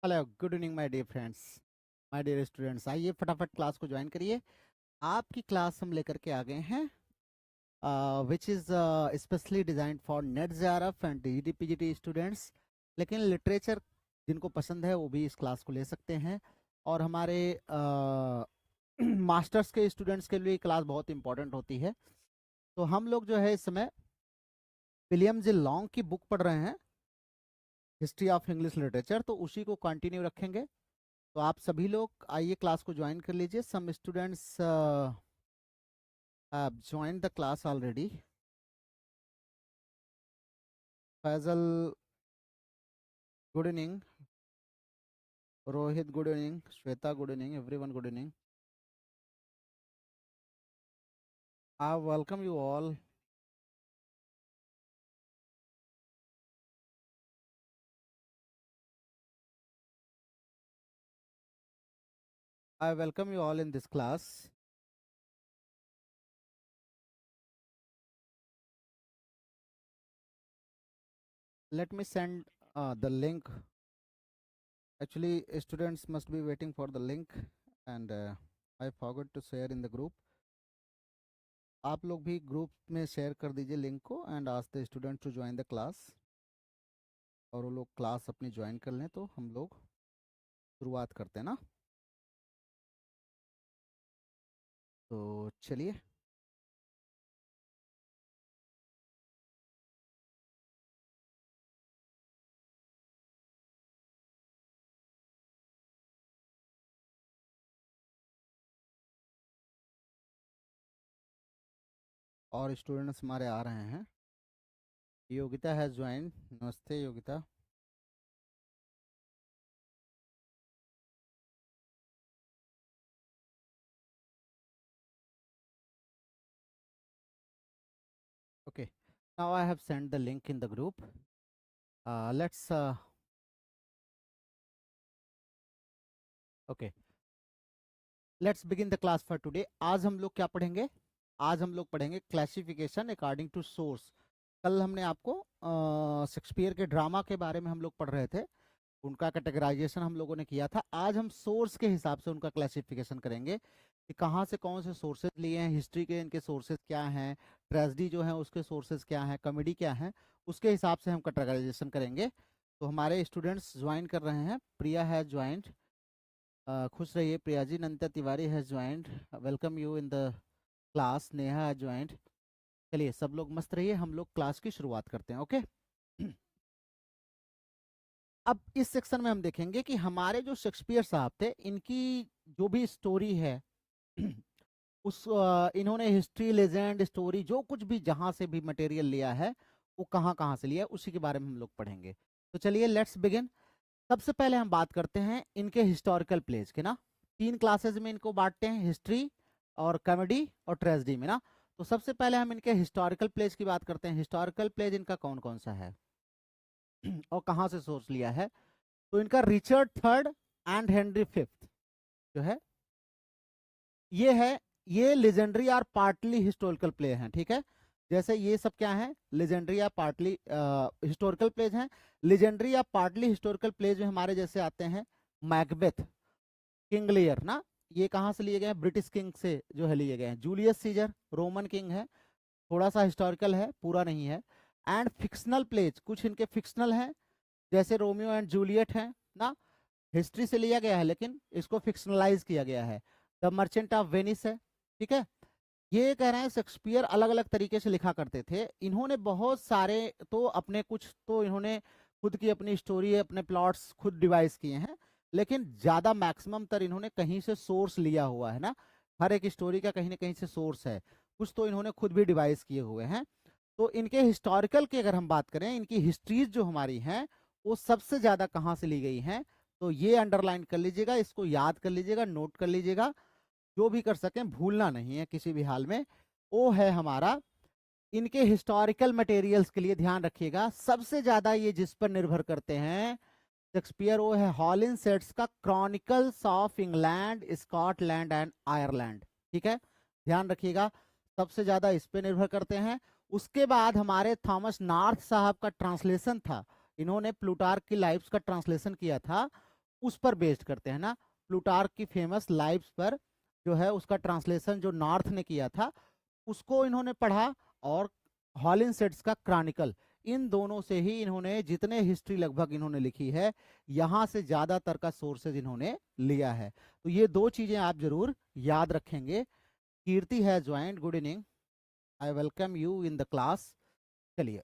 Hello good evening my dear friends, my dear students. आइए फटाफट class को join करिए। आपकी क्लास हम लेकर के आ गए हैं which is specially designed for net JRF and TGT PGT students. लेकिन लिटरेचर जिनको पसंद है वो भी इस क्लास को ले सकते हैं। और हमारे मास्टर्स के स्टूडेंट्स के लिए क्लास बहुत इंपॉर्टेंट होती है। तो हम लोग जो है इस समय विलियम जे लॉन्ग की बुक पढ़ रहे हैं, हिस्ट्री ऑफ इंग्लिश लिटरेचर, तो उसी को कंटिन्यू रखेंगे। तो आप सभी लोग आइए क्लास को ज्वाइन कर लीजिए। Some students have joined the class already. Faisal good evening, Rohit good evening, Shweta good evening, everyone good evening. I welcome you all. I welcome you all in this class. Let me send the link. Actually, students must be waiting for the link, and I forgot to share in the group. आप लोग भी group में share कर दीजिए link को and ask the student to join the class. और वो लोग क्लास अपनी ज्वाइन कर लें तो हम लोग शुरुआत करते हैं ना। तो चलिए। और स्टूडेंट्स हमारे आ रहे हैं। Yogita has join. नमस्ते Yogita. Okay, now I have sent the link in the group. Let's okay, let's begin the class for today. आज हम लोग क्या पढ़ेंगे? आज हम लोग पढ़ेंगे क्लासिफिकेशन अकॉर्डिंग टू सोर्स। कल हमने आपको शेक्सपियर के ड्रामा के बारे में हम लोग पढ़ रहे थे, उनका कैटेगराइजेशन हम लोगों ने किया था। आज हम सोर्स के हिसाब से उनका क्लासिफिकेशन करेंगे कि कहाँ से कौन से सोर्सेज लिए हैं, हिस्ट्री के इनके सोर्सेज क्या हैं, ट्रेजेडी जो है उसके सोर्सेज क्या हैं, कॉमेडी क्या है, उसके हिसाब से हम कैटेगराइजेशन करेंगे। तो हमारे स्टूडेंट्स ज्वाइन कर रहे हैं। Priya has joined. खुश रहिए Priya ji. Nandita Tiwari has joined, welcome you in the class. Neha has joined. चलिए सब लोग मस्त रहिए, हम लोग क्लास की शुरुआत करते हैं। ओके अब इस सेक्शन में हम देखेंगे कि हमारे जो शेक्सपियर साहब थे, इनकी जो भी स्टोरी है उस इन्होंने हिस्ट्री, लेजेंड, स्टोरी, जो कुछ भी जहां से भी मटेरियल लिया है वो कहाँ कहाँ से लिया है, उसी के बारे में हम लोग पढ़ेंगे। तो चलिए लेट्स बिगिन। सबसे पहले हम बात करते हैं इनके हिस्टोरिकल प्लेस के ना। 3 क्लासेस में इनको बांटते हैं, हिस्ट्री और कॉमेडी और ट्रेजेडी में ना। तो सबसे पहले हम इनके हिस्टोरिकल प्लेस की बात करते हैं। हिस्टोरिकल प्लेस इनका कौन कौन सा है और कहाँ से सोर्स लिया है? तो इनका Richard third and Henry fifth जो है ये है, ये लेजेंडरी और पार्टली हिस्टोरिकल प्ले हैं। ठीक है, जैसे ये सब क्या है, लेजेंडरी या पार्टली हिस्टोरिकल प्लेज हैं। लेजेंडरी या पार्टली हिस्टोरिकल प्लेज में हमारे जैसे आते हैं मैकबेथ, किंग लियर ना, ये कहाँ से लिए गए हैं? ब्रिटिश किंग से जो है लिए गए हैं। जूलियस सीजर रोमन किंग है, थोड़ा सा हिस्टोरिकल है, पूरा नहीं है। एंड फिक्शनल प्लेज, कुछ इनके फिक्शनल हैं, जैसे रोमियो एंड जूलियट है ना, हिस्ट्री से लिया गया है लेकिन इसको फिक्शनलाइज किया गया है। द मर्चेंट ऑफ वेनिस है। ठीक है, ये कह रहे हैं शेक्सपियर अलग अलग तरीके से लिखा करते थे। इन्होंने बहुत सारे तो अपने, कुछ तो इन्होंने खुद की अपनी स्टोरी, अपने प्लॉट्स खुद डिवाइस किए हैं, लेकिन ज्यादा मैक्सिमम तर इन्होंने कहीं से सोर्स लिया हुआ है ना। हर एक स्टोरी का कहीं ना कहीं से सोर्स है, कुछ तो इन्होंने खुद भी डिवाइस किए हुए हैं। तो इनके हिस्टोरिकल की अगर हम बात करें, इनकी हिस्ट्रीज जो हमारी हैं वो सबसे ज्यादा कहाँ से ली गई हैं, तो ये अंडरलाइन कर लीजिएगा, इसको याद कर लीजिएगा, नोट कर लीजिएगा, जो भी कर सकें, भूलना नहीं है किसी भी हाल में। वो है हमारा, इनके हिस्टोरिकल मटेरियल्स के लिए ध्यान रखिएगा, सबसे ज्यादा ये जिस पर निर्भर करते हैं शेक्सपियर, वो है हॉलिनसेट्स का chronicles of England, Scotland and Ireland. ठीक है, ध्यान रखिएगा, सबसे ज्यादा इस पे निर्भर करते हैं। उसके बाद हमारे थॉमस नॉर्थ साहब का ट्रांसलेशन था, इन्होंने प्लूटार्क की लाइफ्स का ट्रांसलेशन किया था, उस पर बेस्ड करते हैं ना, प्लूटार्क की फेमस लाइव्स पर जो है उसका ट्रांसलेशन जो नॉर्थ ने किया था उसको इन्होंने पढ़ा, और हॉलिनसेट्स का क्रॉनिकल, इन दोनों से ही इन्होंने जितने हिस्ट्री लगभग इन्होंने लिखी है यहाँ से ज्यादातर का सोर्सेज इन्होंने लिया है। तो ये दो चीजें आप जरूर याद रखेंगे। कीर्ति है joint, good evening, I welcome you in the class. चलिए,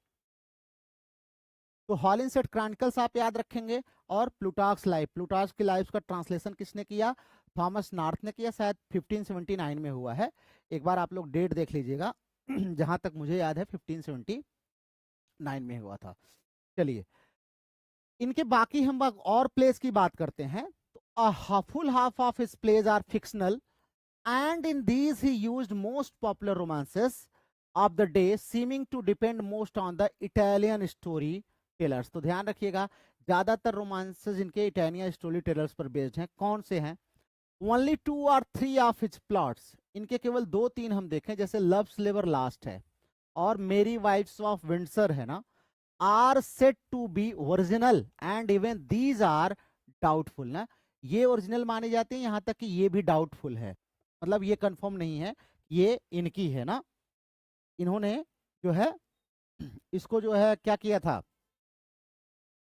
तो हॉलिनसेट क्रॉनिकल्स आप याद रखेंगे, और प्लूटार्क्स लाइफ, प्लूटार्क्स की लाइफ का ट्रांसलेशन किसने किया, थॉमस नॉर्थ ने किया, शायद 1579 में हुआ है। एक बार आप लोग डेट देख लीजिएगा जहां तक मुझे याद है 1579 में हुआ था। चलिए, इनके बाकी हम और प्लेस की बात करते हैं। तो full half of his plays are fictional, and in these he used most popular romances of the day, seeming to depend most on the Italian story tellers. तो ध्यान रखिएगा, ज्यादातर रोमांसेस इनके इटालियन स्टोरी टेलर्स पर based हैं। कौन से हैं? ओनली 2 और 3 ऑफ हिज प्लॉट्स, इनके केवल 2-3 हम देखें, जैसे लव स्लेवर लास्ट है और मेरी वाइफ्स ऑफ विंडसर है ना, are said to be original and even these are doubtful ना, ये ओरिजिनल माने जाते हैं, यहां तक कि ये भी डाउटफुल है, मतलब ये कंफर्म नहीं है ये इनकी है ना। इन्होंने जो है इसको जो है क्या किया था,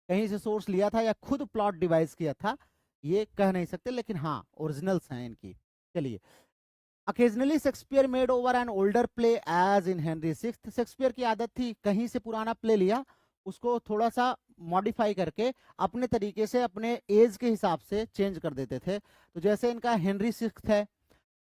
कहीं से सोर्स लिया था या खुद प्लॉट डिवाइस किया था, ये कह नहीं सकते, लेकिन हाँ ओरिजिनल्स हैं इनकी। चलिए, occasionally Shakespeare made over an older play as in Henry sixth. Shakespeare की आदत थी कहीं से पुराना प्ले लिया, उसको थोड़ा सा मॉडिफाई करके अपने तरीके से अपने एज के हिसाब से चेंज कर देते थे। तो जैसे इनका हेनरी सिक्स्थ है,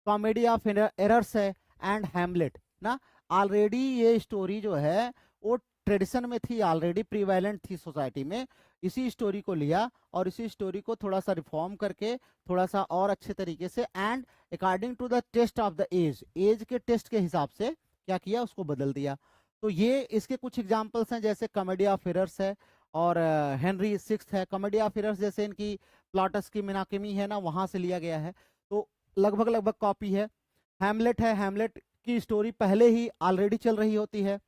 कॉमेडी ऑफ एरर्स है, एंड हैमलेट ना, ऑलरेडी ये स्टोरी जो है वो ट्रेडिशन में थी, ऑलरेडी प्रीवैलेंट थी सोसाइटी में। इसी स्टोरी को लिया और इसी स्टोरी को थोड़ा सा रिफॉर्म करके थोड़ा सा और अच्छे तरीके से and according to the taste of the age, age के टेस्ट के हिसाब से क्या किया, उसको बदल दिया। तो ये इसके कुछ एग्जाम्पल्स हैं, जैसे कॉमेडी ऑफ एरर्स है और हेनरी सिक्स्थ है। कॉमेडी ऑफ एरर्स जैसे इनकी प्लॉटस की मिनाकेमी है ना, वहां से लिया गया है, तो लगभग लगभग कॉपी है। हैमलेट है, हैमलेट की स्टोरी पहले ही ऑलरेडी चल रही होती है।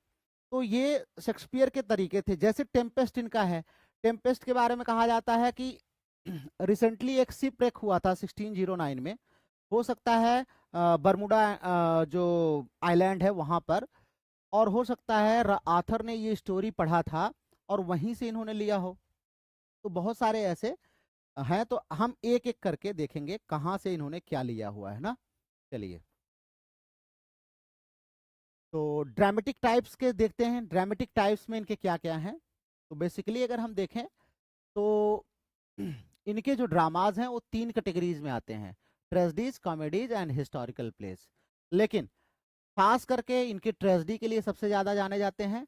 तो ये शेक्सपियर के तरीके थे। जैसे टेम्पेस्ट इनका है, टेम्पेस्ट के बारे में कहा जाता है कि रिसेंटली एक शिपरेक हुआ था 1609 में, हो सकता है बर्मुडा जो आइलैंड है वहां पर, और हो सकता है आथर ने ये स्टोरी पढ़ा था और वहीं से इन्होंने लिया हो। तो बहुत सारे ऐसे हैं, तो हम एक एक करके देखेंगे कहां से इन्होंने क्या लिया हुआ है ना। चलिए, तो ड्रामेटिक टाइप्स के देखते हैं, ड्रामेटिक टाइप्स में इनके क्या क्या हैं। तो बेसिकली अगर हम देखें तो इनके जो ड्रामाज हैं वो 3 कैटेगरीज में आते हैं, tragedies, comedies and historical place. लेकिन खास करके इनके ट्रेजेडी के लिए सबसे ज्यादा जाने जाते हैं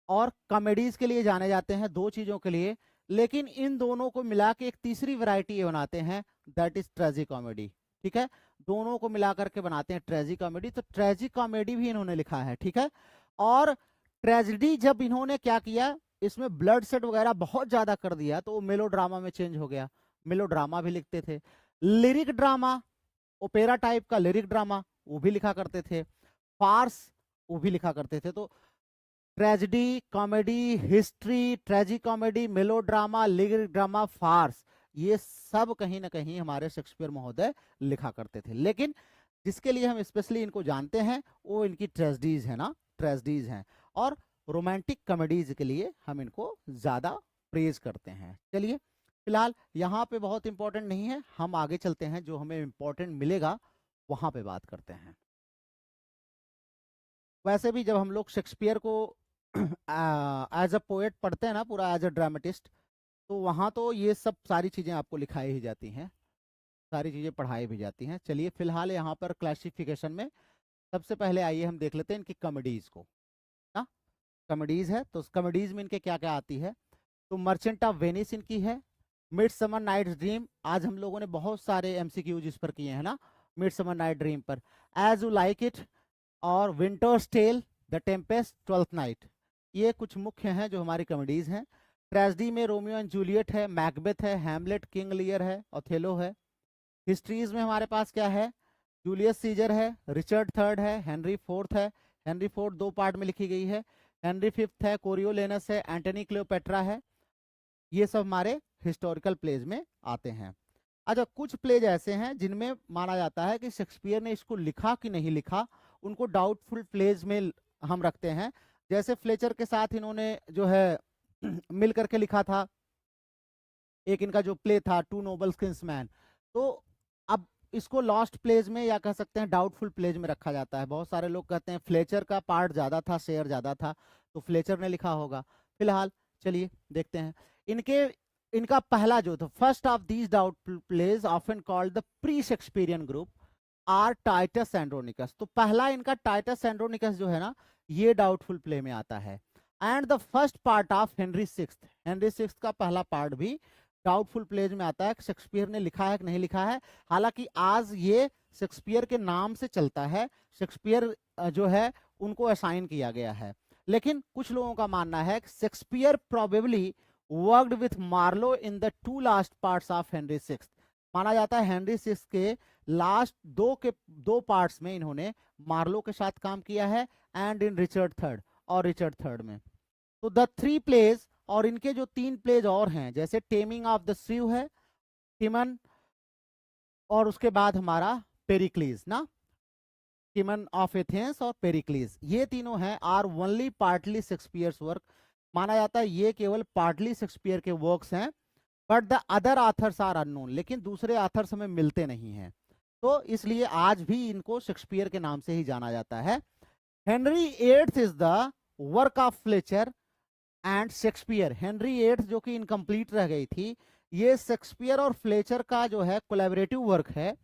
और कॉमेडीज के लिए जाने जाते हैं, 2 चीजों के लिए। लेकिन इन दोनों को मिला के एक तीसरी वैरायटी ये बनाते हैं, दैट इज ट्रेजिक कॉमेडी। ठीक है, दोनों को मिला करके बनाते हैं ट्रेजिक कॉमेडी। तो ट्रेजिक कॉमेडी भी इन्होंने लिखा है, ठीक है। और ट्रेजिडी जब इन्होंने क्या किया, इसमें ब्लड सेट वगैरह बहुत ज्यादा कर दिया, तो वो मेलो ड्रामा में चेंज हो गया, मेलो ड्रामा भी लिखते थे। लिरिक ड्रामा, ओपेरा टाइप का लिरिक ड्रामा वो भी लिखा करते थे, फार्स वो भी लिखा करते थे। तो tragedy, comedy, history, tragic comedy, melodrama, lyric drama, farce, ये सब कहीं ना कहीं हमारे शेक्सपियर महोदय लिखा करते थे। लेकिन जिसके लिए हम स्पेशली इनको जानते हैं वो इनकी ट्रेजेडीज है ना, ट्रेजेडीज हैं। और रोमांटिक कॉमेडीज के लिए हम इनको ज्यादा प्रेज करते हैं। चलिए, फिलहाल यहाँ पे बहुत इंपॉर्टेंट नहीं है, हम आगे चलते हैं, जो हमें इंपॉर्टेंट मिलेगा वहां पे बात करते हैं। वैसे भी जब हम लोग शेक्सपियर को एज अ पोएट पढ़ते हैं ना, पूरा एज अ ड्रामेटिस्ट, तो वहाँ तो ये सब सारी चीज़ें आपको लिखाई ही जाती हैं, सारी चीज़ें पढ़ाई भी जाती हैं। चलिए, फिलहाल यहाँ पर क्लासिफिकेशन में सबसे पहले आइए हम देख लेते हैं इनकी कॉमेडीज़ को ना। कॉमेडीज़ है तो कॉमेडीज़ में इनके क्या क्या आती है। तो मर्चेंट ऑफ वेनिस इनकी है, मिडसमर नाइट्स ड्रीम, आज हम लोगों ने बहुत सारे MCQs इस पर किए हैं ना, मिडसमर नाइट ड्रीम पर, एज यू लाइक इट, और winter's tale, the tempest, twelfth night, ये कुछ मुख्य हैं जो हमारी कॉमेडीज हैं। ट्रेजेडी में रोमियो एंड जूलियट है, मैकबेथ है, हैमलेट, किंग लियर है, ओथेलो है। हिस्ट्रीज में हमारे पास क्या है, जूलियस सीजर है, रिचर्ड थर्ड है, हेनरी फोर्थ है, हेनरी फोर्थ 2 पार्ट में लिखी गई है, हेनरी फिफ्थ है, कोरियोलेनस है, एंटनी क्लियोपेट्रा है। ये सब हमारे हिस्टोरिकल प्लेज में आते हैं। अच्छा, कुछ प्लेज ऐसे हैं जिनमें माना जाता है कि शेक्सपियर ने इसको लिखा कि नहीं लिखा, उनको डाउटफुल प्लेज में हम रखते हैं। जैसे फ्लेचर के साथ इन्होंने जो है मिल करके लिखा था एक इनका जो प्ले था टू नोबल्स किंग्समैन, तो अब इसको लॉस्ट प्लेज में या कह सकते हैं डाउटफुल प्लेज में रखा जाता है। बहुत सारे लोग कहते हैं फ्लेचर का पार्ट ज्यादा था, शेयर ज्यादा था, तो फ्लेचर ने लिखा होगा। फिलहाल चलिए देखते हैं इनके इनका पहला जो था, first of these doubtful plays often called the pre Shakespearean group are Titus Andronicus. तो पहला इनका टाइटस एंड्रोनिकस जो है ना, ये डाउटफुल प्ले में आता है। And the first part of Henry sixth, Henry sixth का पहला पार्ट भी डाउटफुल प्लेज में आता है। शेक्सपियर ने लिखा है कि नहीं लिखा है, हालांकि आज ये शेक्सपियर के नाम से चलता है, शेक्सपियर जो है उनको असाइन किया गया है। लेकिन कुछ लोगों का मानना है कि Shakespeare probably worked with Marlowe in the two last parts of Henry sixth. माना जाता है हेनरी सिक्स्थ के लास्ट दो पार्ट्स में इन्होंने मार्लो के साथ काम किया है, एंड इन रिचर्ड थर्ड और रिचर्ड थर्ड में। तो द थ्री प्लेज, और इनके जो तीन प्लेज और हैं, जैसे टेमिंग ऑफ द श्रीव है, टिमन, और उसके बाद हमारा पेरिक्लीज ना, टिमन ऑफ एथेंस और पेरिक्लीज, ये तीनों हैं are only partly Shakespeare's work. माना जाता है ये केवल पार्टली शेक्सपियर के वर्क्स हैं, but the other authors are unknown, लेकिन दूसरे आथर्स हमें मिलते नहीं हैं, तो इसलिए आज भी इनको शेक्सपियर के नाम से ही जाना जाता है। Henry eighth is the work of Fletcher and Shakespeare. Henry eighth जो कि इनकम्प्लीट रह गई थी, ये शेक्सपियर और फ्लेचर का जो है कोलैबोरेटिव वर्क है।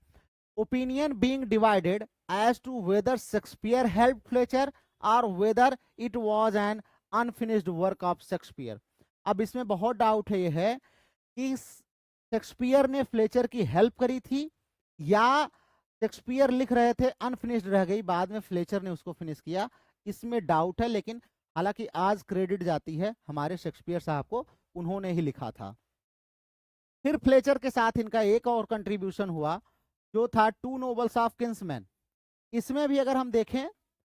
Opinion being divided as to whether Shakespeare help Fletcher और whether it was an unfinished work of Shakespeare. अब इसमें बहुत डाउट है, ये है कि शेक्सपियर ने फ्लेचर की हेल्प करी थी या शेक्सपियर लिख रहे थे, अनफिनिश्ड रह गई, बाद में फ्लेचर ने उसको फिनिश किया, इसमें डाउट है। लेकिन हालांकि आज क्रेडिट जाती है हमारे शेक्सपियर साहब को, उन्होंने ही लिखा था। फिर फ्लेचर के साथ इनका एक और कंट्रीब्यूशन हुआ जो था टू नोबल्स ऑफ किंग्समैन। इसमें भी अगर हम देखें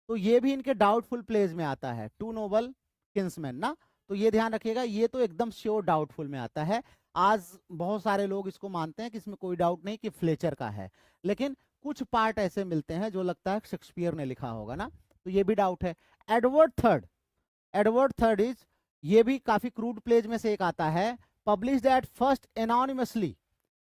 तो ये भी इनके डाउटफुल प्लेज में आता है, टू नोबल किंग्समैन ना, तो ये ध्यान रखिएगा, ये तो एकदम श्योर डाउटफुल में आता है। आज बहुत सारे लोग इसको मानते हैं कि इसमें कोई डाउट नहीं कि फ्लेचर का है, लेकिन कुछ पार्ट ऐसे मिलते हैं जो लगता है शेक्सपियर ने लिखा होगा ना, तो ये भी डाउट है। Edward third, Edward third is, ये भी काफी क्रूड प्लेज में से एक आता है। पब्लिश्ड एट फर्स्ट एनोनिमसली,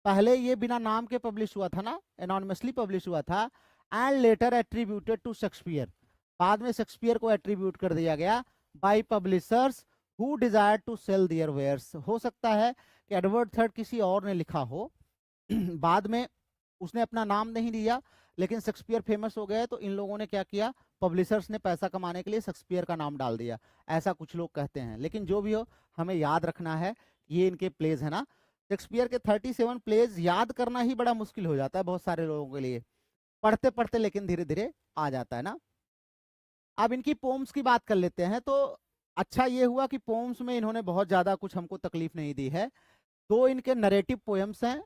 पहले ये बिना नाम के पब्लिश हुआ था ना, एनोनिमसली पब्लिश हुआ था। And later attributed to Shakespeare, बाद में शेक्सपियर को एट्रीब्यूट कर दिया गया by publishers who desire to sell their wares. हो सकता है कि एडवर्ड थर्ड किसी और ने लिखा हो बाद में उसने अपना नाम नहीं दिया, लेकिन शेक्सपियर फेमस हो गए तो इन लोगों ने क्या किया, पब्लिशर्स ने पैसा कमाने के लिए शेक्सपियर का नाम डाल दिया, ऐसा कुछ लोग कहते हैं। लेकिन जो भी हो, हमें याद रखना है ये इनके प्लेज है ना। शेक्सपियर के 37 प्लेज याद करना ही बड़ा मुश्किल हो जाता है बहुत सारे लोगों के लिए, पढ़ते पढ़ते लेकिन धीरे धीरे आ जाता है ना। अब इनकी पोम्स की बात कर लेते हैं, तो अच्छा ये हुआ कि पोम्स में इन्होंने बहुत ज्यादा कुछ हमको तकलीफ नहीं दी है। दो इनके नरेटिव पोएम्स हैं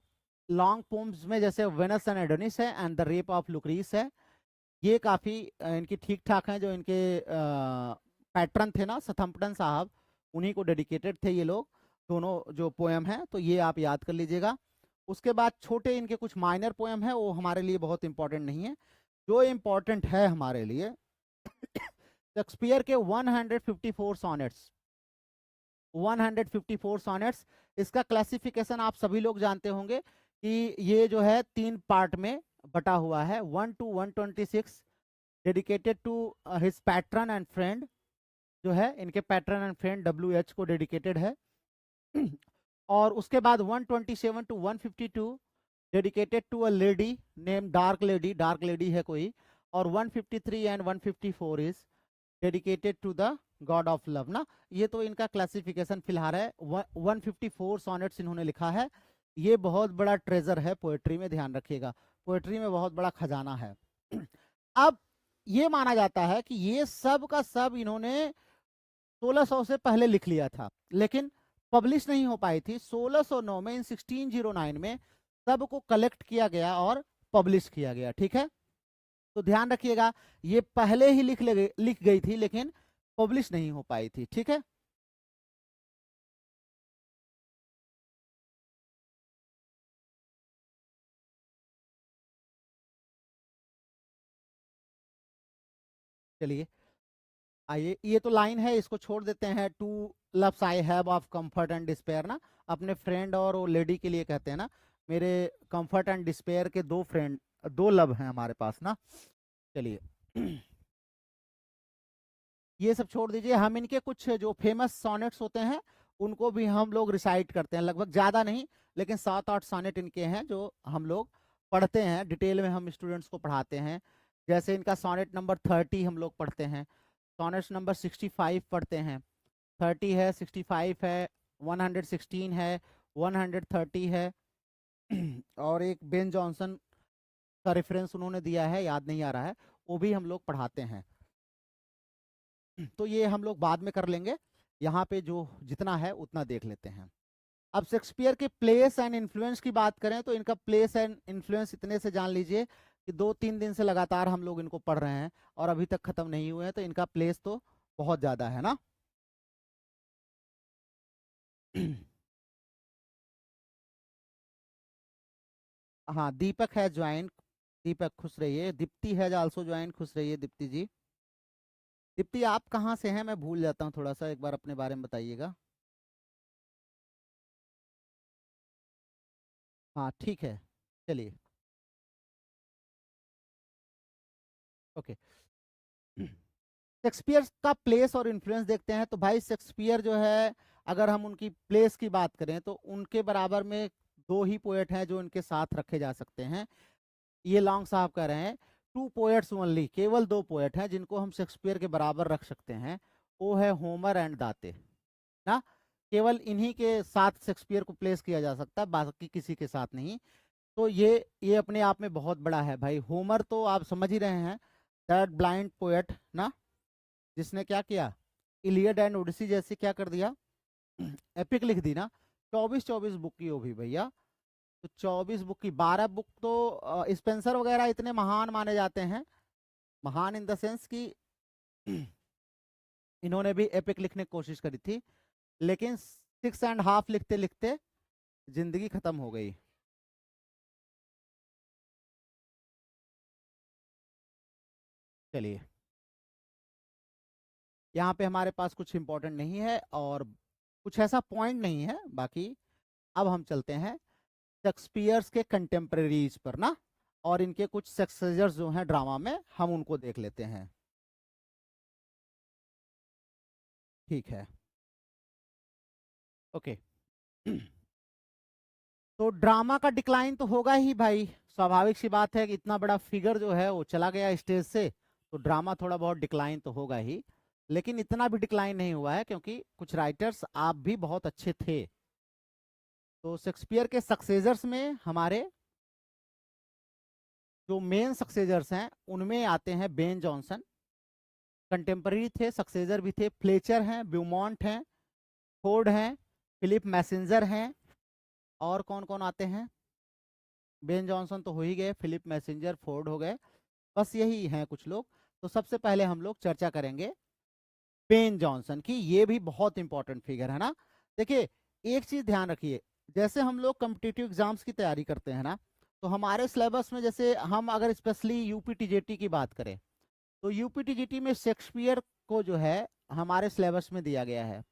लॉन्ग पोम्स में, जैसे वेनस एंड एडोनिस है and the rape of Lucrece है, ये काफी इनकी ठीक ठाक हैं। जो इनके पैटर्न थे ना सथम्पटन साहब, उन्हीं को डेडिकेटेड थे ये लोग, दोनों जो पोएम हैं, तो ये आप याद कर लीजिएगा। उसके बाद छोटे इनके कुछ माइनर पोएम है, वो हमारे लिए बहुत इंपॉर्टेंट नहीं है। जो इम्पोर्टेंट है हमारे लिए शेक्सपियर के 154 सॉनेट्स, 154 सॉनेट्स, इसका क्लासिफिकेशन आप सभी लोग जानते होंगे कि ये जो है 3 पार्ट में बटा हुआ है। 1 to 126 dedicated to his patron and friend, जो है इनके पैट्रन एंड फ्रेंड WH को डेडिकेटेड है। और उसके बाद 127 to 152 dedicated to a lady name dark lady, dark lady है कोई। और 153 and 154 is dedicated to the god of love ना। ये तो इनका क्लासिफिकेशन फिलहाल है। 154 सॉनेट्स इन्होंने लिखा है, ये बहुत बड़ा ट्रेजर है पोएट्री में, ध्यान रखिएगा, पोएट्री में बहुत बड़ा खजाना है। अब ये माना जाता है कि ये सब का सब इन्होंने 1600 से पहले लिख लिया था, लेकिन पब्लिश नहीं हो पाई थी। 1609 में, इन 1609 में सबको कलेक्ट किया गया और पब्लिश किया गया, ठीक है। तो ध्यान रखिएगा, ये पहले ही लिख गई थी लेकिन पब्लिश नहीं हो पाई थी, ठीक है। चलिए आइए, ये तो लाइन है, इसको छोड़ देते हैं। Two loves I have of comfort and despair ना, अपने फ्रेंड और वो लेडी के लिए कहते हैं ना, मेरे कंफर्ट एंड डिस्पेयर के दो फ्रेंड, दो लव हैं हमारे पास ना। चलिए ये सब छोड़ दीजिए, हम इनके कुछ जो फेमस सोनेट्स होते हैं उनको भी हम लोग रिसाइट करते हैं, लगभग ज्यादा नहीं लेकिन 7-8 सोनेट इनके हैं जो हम लोग पढ़ते हैं, डिटेल में हम स्टूडेंट्स को पढ़ाते हैं। जैसे इनका सोनेट नंबर 30 हम लोग पढ़ते हैं, सोनेट नंबर 65 पढ़ते हैं, 30 है, 65 है, 116 है, 130 है और एक बेन जॉनसन का रेफरेंस उन्होंने दिया है, याद नहीं आ रहा है, वो भी हम लोग पढ़ाते हैं। तो ये हम लोग बाद में कर लेंगे, यहाँ पे जो जितना है उतना देख लेते हैं। अब शेक्सपियर के प्लेस एंड इन्फ्लुएंस की बात करें तो इनका प्लेस एंड इन्फ्लुएंस इतने से जान लीजिए कि 2-3 दिन से लगातार हम लोग इनको पढ़ रहे हैं और अभी तक खत्म नहीं हुए हैं, तो इनका प्लेस तो बहुत ज्यादा है ना। हाँ दीपक है ज्वाइन, दीपक खुश रहिए। दीप्ति है आल्सो ज्वाइन, खुश रहिए दीप्ति जी। दीप्ति आप कहाँ से हैं, मैं भूल जाता हूँ थोड़ा सा, एक बार अपने बारे में बताइएगा। हाँ ठीक है, चलिए ओके। शेक्सपियर का प्लेस और इन्फ्लुएंस देखते हैं, तो भाई शेक्सपियर जो है, अगर हम उनकी प्लेस की बात करें तो उनके बराबर में दो ही पोएट हैं जो इनके साथ रखे जा सकते हैं। ये लॉन्ग साहब कह रहे हैं 2 पोएट्स ओनली, केवल 2 पोएट हैं जिनको हम शेक्सपियर के बराबर रख सकते हैं, वो है होमर एंड दाते ना। केवल इन्हीं के साथ शेक्सपियर को प्लेस किया जा सकता है, बाकी किसी के साथ नहीं। तो ये अपने आप में बहुत बड़ा है भाई। होमर तो आप समझ ही रहे हैं, दैट ब्लाइंड पोएट ना, जिसने क्या किया, इलियड एंड ओडिसी जैसे क्या कर दिया, एपिक लिख दी ना। 24-24 बुक की हो भी भैया, तो 24 बुक की 12 बुक तो स्पेंसर वगैरह इतने महान माने जाते हैं, महान इन द सेंस कि इन्होंने भी एपिक लिखने की कोशिश करी थी, लेकिन 6.5 लिखते लिखते जिंदगी खत्म हो गई। चलिए यहाँ पे हमारे पास कुछ इंपॉर्टेंट नहीं है और कुछ ऐसा पॉइंट नहीं है बाकी। अब हम चलते हैं शेक्सपियर्स के कंटेम्परेरीज पर ना, और इनके कुछ सक्सेसर्स जो हैं ड्रामा में, हम उनको देख लेते हैं। ठीक है ओके। तो ड्रामा का डिक्लाइन तो होगा ही भाई, स्वाभाविक सी बात है कि इतना बड़ा फिगर जो है वो चला गया स्टेज से, तो ड्रामा थोड़ा बहुत डिक्लाइन तो होगा ही, लेकिन इतना भी डिक्लाइन नहीं हुआ है क्योंकि कुछ राइटर्स आप भी बहुत अच्छे थे। तो शेक्सपियर के सक्सेसर्स में हमारे जो मेन सक्सेसर्स हैं उनमें आते हैं बेन जॉनसन, कंटेम्पररी थे, सक्सेसर भी थे, फ्लेचर हैं, ब्यूमॉन्ट हैं, फोर्ड हैं, फिलिप मैसेंजर हैं, और कौन कौन आते हैं, बेन जॉनसन तो हो ही गए, फिलिप मैसेंजर, फोर्ड हो गए, बस यही हैं कुछ लोग। तो सबसे पहले हम लोग चर्चा करेंगे बेन जॉनसन की, ये भी बहुत इंपॉर्टेंट फिगर है ना। देखिए एक चीज ध्यान रखिए, जैसे हम लोग कॉम्पिटिटिव एग्जाम्स की तैयारी करते हैं ना, तो हमारे सिलेबस में जैसे हम अगर स्पेशली यूपीटीजीटी की बात करें, तो यूपीटीजीटी में शेक्सपियर को जो है हमारे सिलेबस में दिया गया है।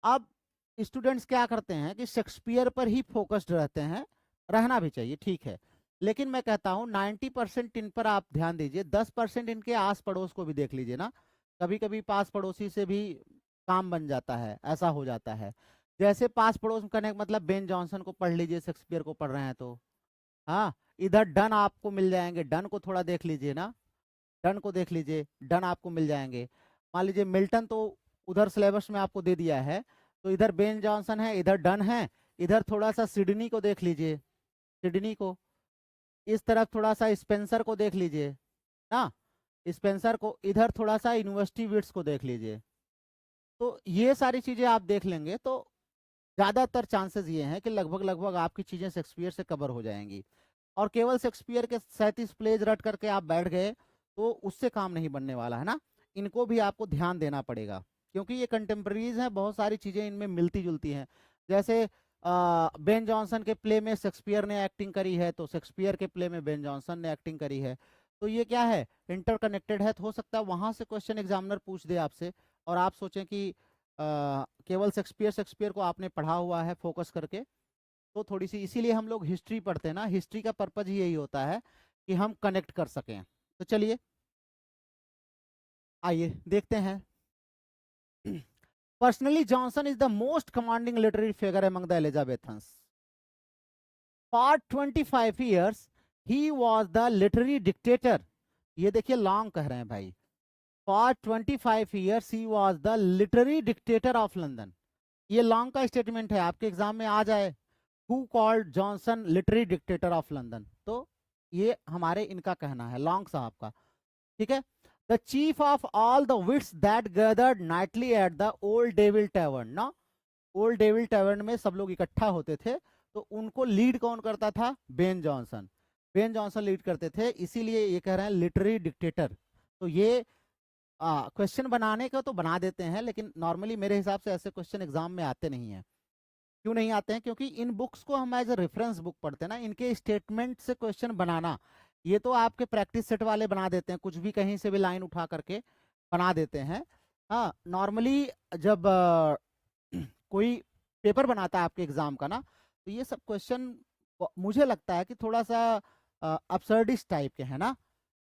अब स्टूडेंट्स क्या करते हैं कि शेक्सपियर पर ही फोकस्ड रहते हैं, रहना भी चाहिए ठीक है, लेकिन मैं कहता हूँ 90% इन पर आप ध्यान दीजिए, 10% इनके आस पड़ोस को भी देख लीजिए ना। कभी कभी पास पड़ोसी से भी काम बन जाता है, ऐसा हो जाता है। जैसे पास पड़ोस करने का मतलब बेन जॉनसन को पढ़ लीजिए, शेक्सपियर को पढ़ रहे हैं तो, हाँ इधर डन आपको मिल जाएंगे, डन को थोड़ा देख लीजिए ना, डन को देख लीजिए, डन आपको मिल जाएंगे। मान लीजिए मिल्टन तो उधर सिलेबस में आपको दे दिया है, तो इधर बेन जॉनसन है, इधर डन है, इधर थोड़ा सा सिडनी को देख लीजिए, सिडनी को, इस तरफ थोड़ा सा स्पेंसर को देख लीजिए ना, स्पेंसर को, इधर थोड़ा सा यूनिवर्सिटी विट्स को देख लीजिए। तो ये सारी चीजें आप देख लेंगे तो ज्यादातर चांसेस ये हैं कि लगभग लगभग आपकी चीजें शेक्सपियर से कवर हो जाएंगी। और केवल शेक्सपियर के 37 प्लेज रट करके आप बैठ गए तो उससे काम नहीं बनने वाला है ना, इनको भी आपको ध्यान देना पड़ेगा, क्योंकि ये कंटेम्प्रेरीज हैं, बहुत सारी चीजें इनमें मिलती जुलती हैं। जैसे बेन जॉनसन के प्ले में शेक्सपियर ने एक्टिंग करी है, तो शेक्सपियर के प्ले में बेन जॉनसन ने एक्टिंग करी है। तो ये क्या है, इंटरकनेक्टेड है। तो हो सकता है वहां से क्वेश्चन एग्जामिनर पूछ दे आपसे और आप सोचें कि केवल शेक्सपियर को आपने पढ़ा हुआ है फोकस करके। तो थोड़ी सी इसीलिए हम लोग हिस्ट्री पढ़ते हैं ना, हिस्ट्री का पर्पज ही यही होता है कि हम कनेक्ट कर सकें। तो चलिए आइए देखते हैं। Personally Johnson is the most commanding literary figure among the Elizabethans. For 25 years he was the literary dictator. ये देखिए लॉन्ग कह रहे हैं भाई। For 25 years he was the literary dictator of London. ये लॉन्ग का स्टेटमेंट है, आपके एग्जाम में आ जाए, who called Johnson literary dictator of London, तो ये हमारे इनका कहना है, लॉन्ग साहब का। ठीक है। The chief of all the wits that gathered nightly at the old devil tavern ना, ओल्ड डेविल टैवर्न में सब लोग इकट्ठा होते थे, तो उनको लीड कौन करता था, Ben Jonson. Ben Jonson lead करते थे, इसीलिए ये कह रहे हैं लिटरेरी डिक्टेटर। तो ये क्वेश्चन बनाने का तो बना देते हैं, लेकिन नॉर्मली मेरे हिसाब से ऐसे क्वेश्चन एग्जाम में आते नहीं है। क्यों नहीं आते हैं, क्योंकि इन बुक्स को हम एज ए रेफरेंस बुक पढ़ते हैं ना, इनके स्टेटमेंट से क्वेश्चन बनाना, ये तो आपके प्रैक्टिस सेट वाले बना देते हैं, कुछ भी कहीं से भी लाइन उठा करके बना देते हैं। हाँ, नॉर्मली जब कोई पेपर बनाता है आपके एग्जाम का ना, तो ये सब क्वेश्चन मुझे लगता है कि थोड़ा सा अपसर्डिस्ट टाइप के हैं ना,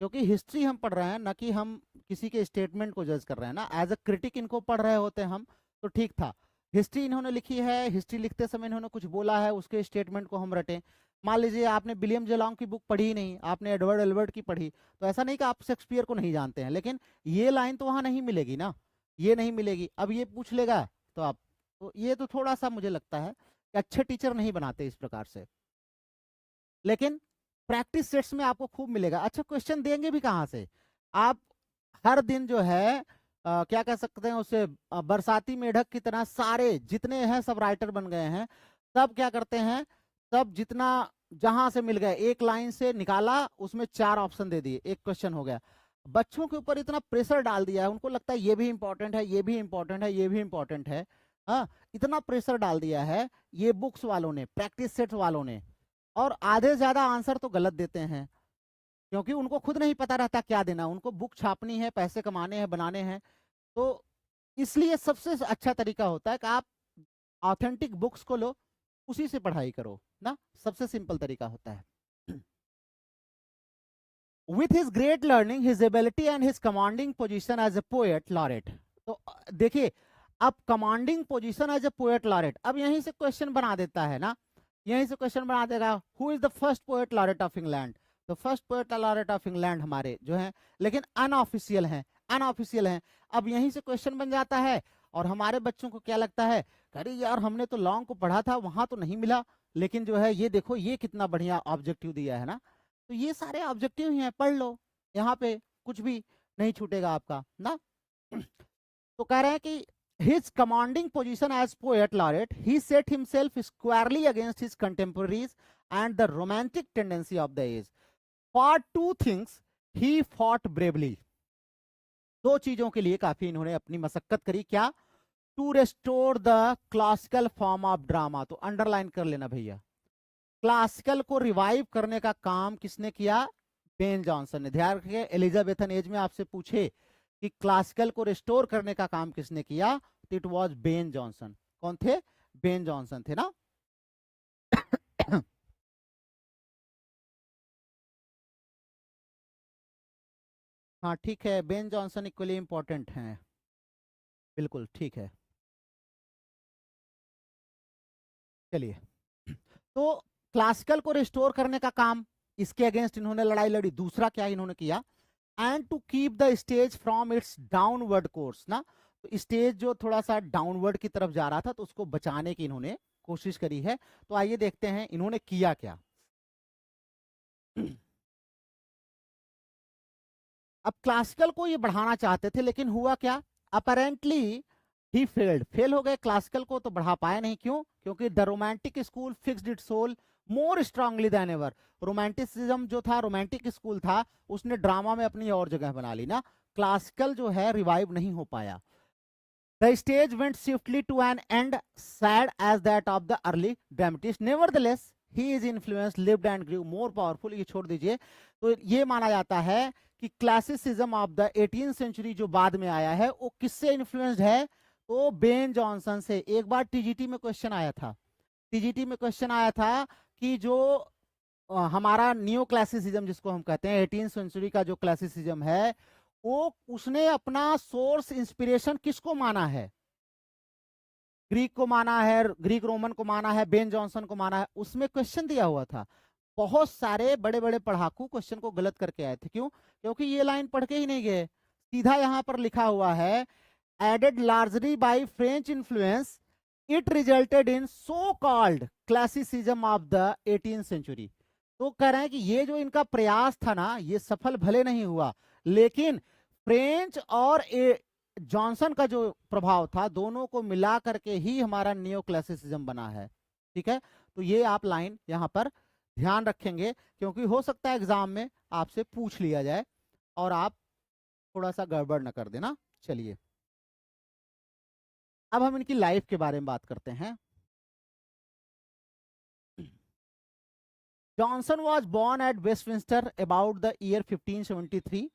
क्योंकि हिस्ट्री हम पढ़ रहे हैं ना, कि हम किसी के स्टेटमेंट को जज कर रहे हैं ना, एज अ क्रिटिक इनको पढ़ रहे होते हैं हम, तो ठीक था। हिस्ट्री इन्होंने लिखी है, हिस्ट्री लिखते समय इन्होंने कुछ बोला है, उसके स्टेटमेंट को हम रटें। मान लीजिए आपने विलियम जेलॉन्ग की बुक पढ़ी ही नहीं, आपने एडवर्ड एल्बर्ट की पढ़ी, तो ऐसा नहीं कि आप शेक्सपियर को नहीं जानते हैं, लेकिन ये लाइन तो वहां नहीं मिलेगी ना, ये नहीं मिलेगी। अब ये पूछ लेगा तो आप, तो ये तो थोड़ा सा मुझे लगता है कि अच्छे टीचर नहीं बनाते इस प्रकार से। लेकिन प्रैक्टिस सेट्स में आपको खूब मिलेगा। अच्छा, क्वेश्चन देंगे भी कहाँ से, आप हर दिन जो है क्या कह सकते हैं उसे, बरसाती मेढक की तरह सारे जितने हैं सब राइटर बन गए हैं। सब क्या करते हैं, सब जितना जहां से मिल गए एक लाइन से निकाला, उसमें 4 ऑप्शन दे दिए, एक क्वेश्चन हो गया। बच्चों के ऊपर इतना प्रेशर डाल दिया है, उनको लगता है ये भी इंपॉर्टेंट है, ये भी इंपॉर्टेंट है, ये भी इंपॉर्टेंट है। हाँ, इतना प्रेशर डाल दिया है ये बुक्स वालों ने, प्रैक्टिस सेट वालों ने, और आधे से ज्यादा आंसर तो गलत देते हैं, क्योंकि उनको खुद नहीं पता रहता क्या देना, उनको बुक छापनी है, पैसे कमाने हैं, बनाने हैं। तो इसलिए सबसे अच्छा तरीका होता है कि आप ऑथेंटिक बुक्स को लो, उसी से पढ़ाई करो ना, सबसे सिंपल तरीका होता है। With his great learning, his ability and his commanding position as a poet laureate, तो देखिए अब commanding position as a poet laureate, अब यहीं से क्वेश्चन बना देता है ना, यहीं से क्वेश्चन बना देगा, who is the first poet laureate of England. तो first poet laureate of England हमारे जो हैं, लेकिन अनऑफिशियल हैं, अनऑफिशियल हैं। अब यहीं से क्वेश्चन बन जाता है, और हमारे बच्चों को क्या लगता है, अरे यार हमने तो लॉन्ग को पढ़ा था, वहां तो नहीं मिला, लेकिन जो है ये देखो ये कितना बढ़िया ऑब्जेक्टिव दिया है ना। तो ये सारे ऑब्जेक्टिव ही हैं, पढ़ लो, यहाँ पे कुछ भी नहीं छूटेगा आपका ना। तो कह रहे हैं कि his commanding position as poet laureate, he set himself squarely against his contemporaries and the romantic tendency of the age. For 2 things he fought bravely. 2 चीजों के लिए काफी इन्होंने अपनी मशक्कत करी, क्या, to restore the classical form of drama, तो अंडरलाइन कर लेना भैया, क्लासिकल को रिवाइव करने का काम किसने किया, बेन जॉनसन ने। ध्यान रखिए, एलिजाबेथन एज में आपसे पूछे कि क्लासिकल को रिस्टोर करने का काम किसने किया, तो इट वाज बेन जॉनसन। कौन थे, बेन जॉनसन थे ना। हाँ ठीक है, बेन जॉनसन इक्वली इंपॉर्टेंट हैं, बिल्कुल ठीक है। चलिए, तो क्लासिकल को रिस्टोर करने का काम, इसके अगेंस्ट इन्होंने लड़ाई लड़ी। दूसरा क्या इन्होंने किया, and to keep the stage from its downward course ना, तो स्टेज जो थोड़ा सा डाउनवर्ड की तरफ जा रहा था, तो उसको बचाने की इन्होंने कोशिश करी है। तो आइए देखते हैं इन्होंने किया क्या। अब क्लासिकल को ये बढ़ाना चाहते थे, लेकिन हुआ क्या, अपेरेंटली ही फेल्ड, फेल हो गए, क्लासिकल को तो बढ़ा पाए नहीं। क्यों, क्योंकि the romantic school fixed its soul more strongly than ever. Romanticism जो था, रोमांटिक स्कूल था, उसने ड्रामा में अपनी और जगह बना ली ना, क्लासिकल जो है रिवाइव नहीं हो पाया। The stage went swiftly to an end, sad as that of the early dramatists. Nevertheless, he is influence lived and Guru more powerful, ये छोड़ दीजिए। तो ये माना जाता है कि classicism of the 18th century जो बाद में आया है वो किससे इन्फ्लुएंस्ड है, तो बेन जॉनसन से। एक बार टीजीटी में क्वेश्चन आया था, टीजीटी में क्वेश्चन आया था कि जो हमारा न्यू क्लासिसिज्म जिसको हम कहते हैं 18th सेंचुरी का जो क्लासिसिज्म है, वो उसने अपना सोर्स इंस्पिरेशन किसको माना है, ग्रीक को माना है, ग्रीक रोमन को माना है, बेन जॉनसन को माना है। उसमें क्वेश्चन दिया हुआ था, बहुत सारे बड़े बड़े पढ़ाकू क्वेश्चन को गलत करके आए थे। क्यों? क्योंकि ये लाइन पढ़ के ही नहीं गए, सीधा यहां पर लिखा हुआ है aided largely by French influence it resulted in so called classicism of the 18th century. तो कह रहे हैं कि ये जो इनका प्रयास था ना, ये सफल भले नहीं हुआ, लेकिन फ्रेंच और जॉनसन का जो प्रभाव था, दोनों को मिला करके ही हमारा नियो क्लासिसिज्म बना है। ठीक है, तो ये आप लाइन यहां पर ध्यान रखेंगे, क्योंकि हो सकता है एग्जाम में आपसे पूछ लिया जाए और आप थोड़ा सा गड़बड़ न कर देना। चलिए अब हम इनकी लाइफ के बारे में बात करते हैं। Johnson was born at Westminster about the year 1573।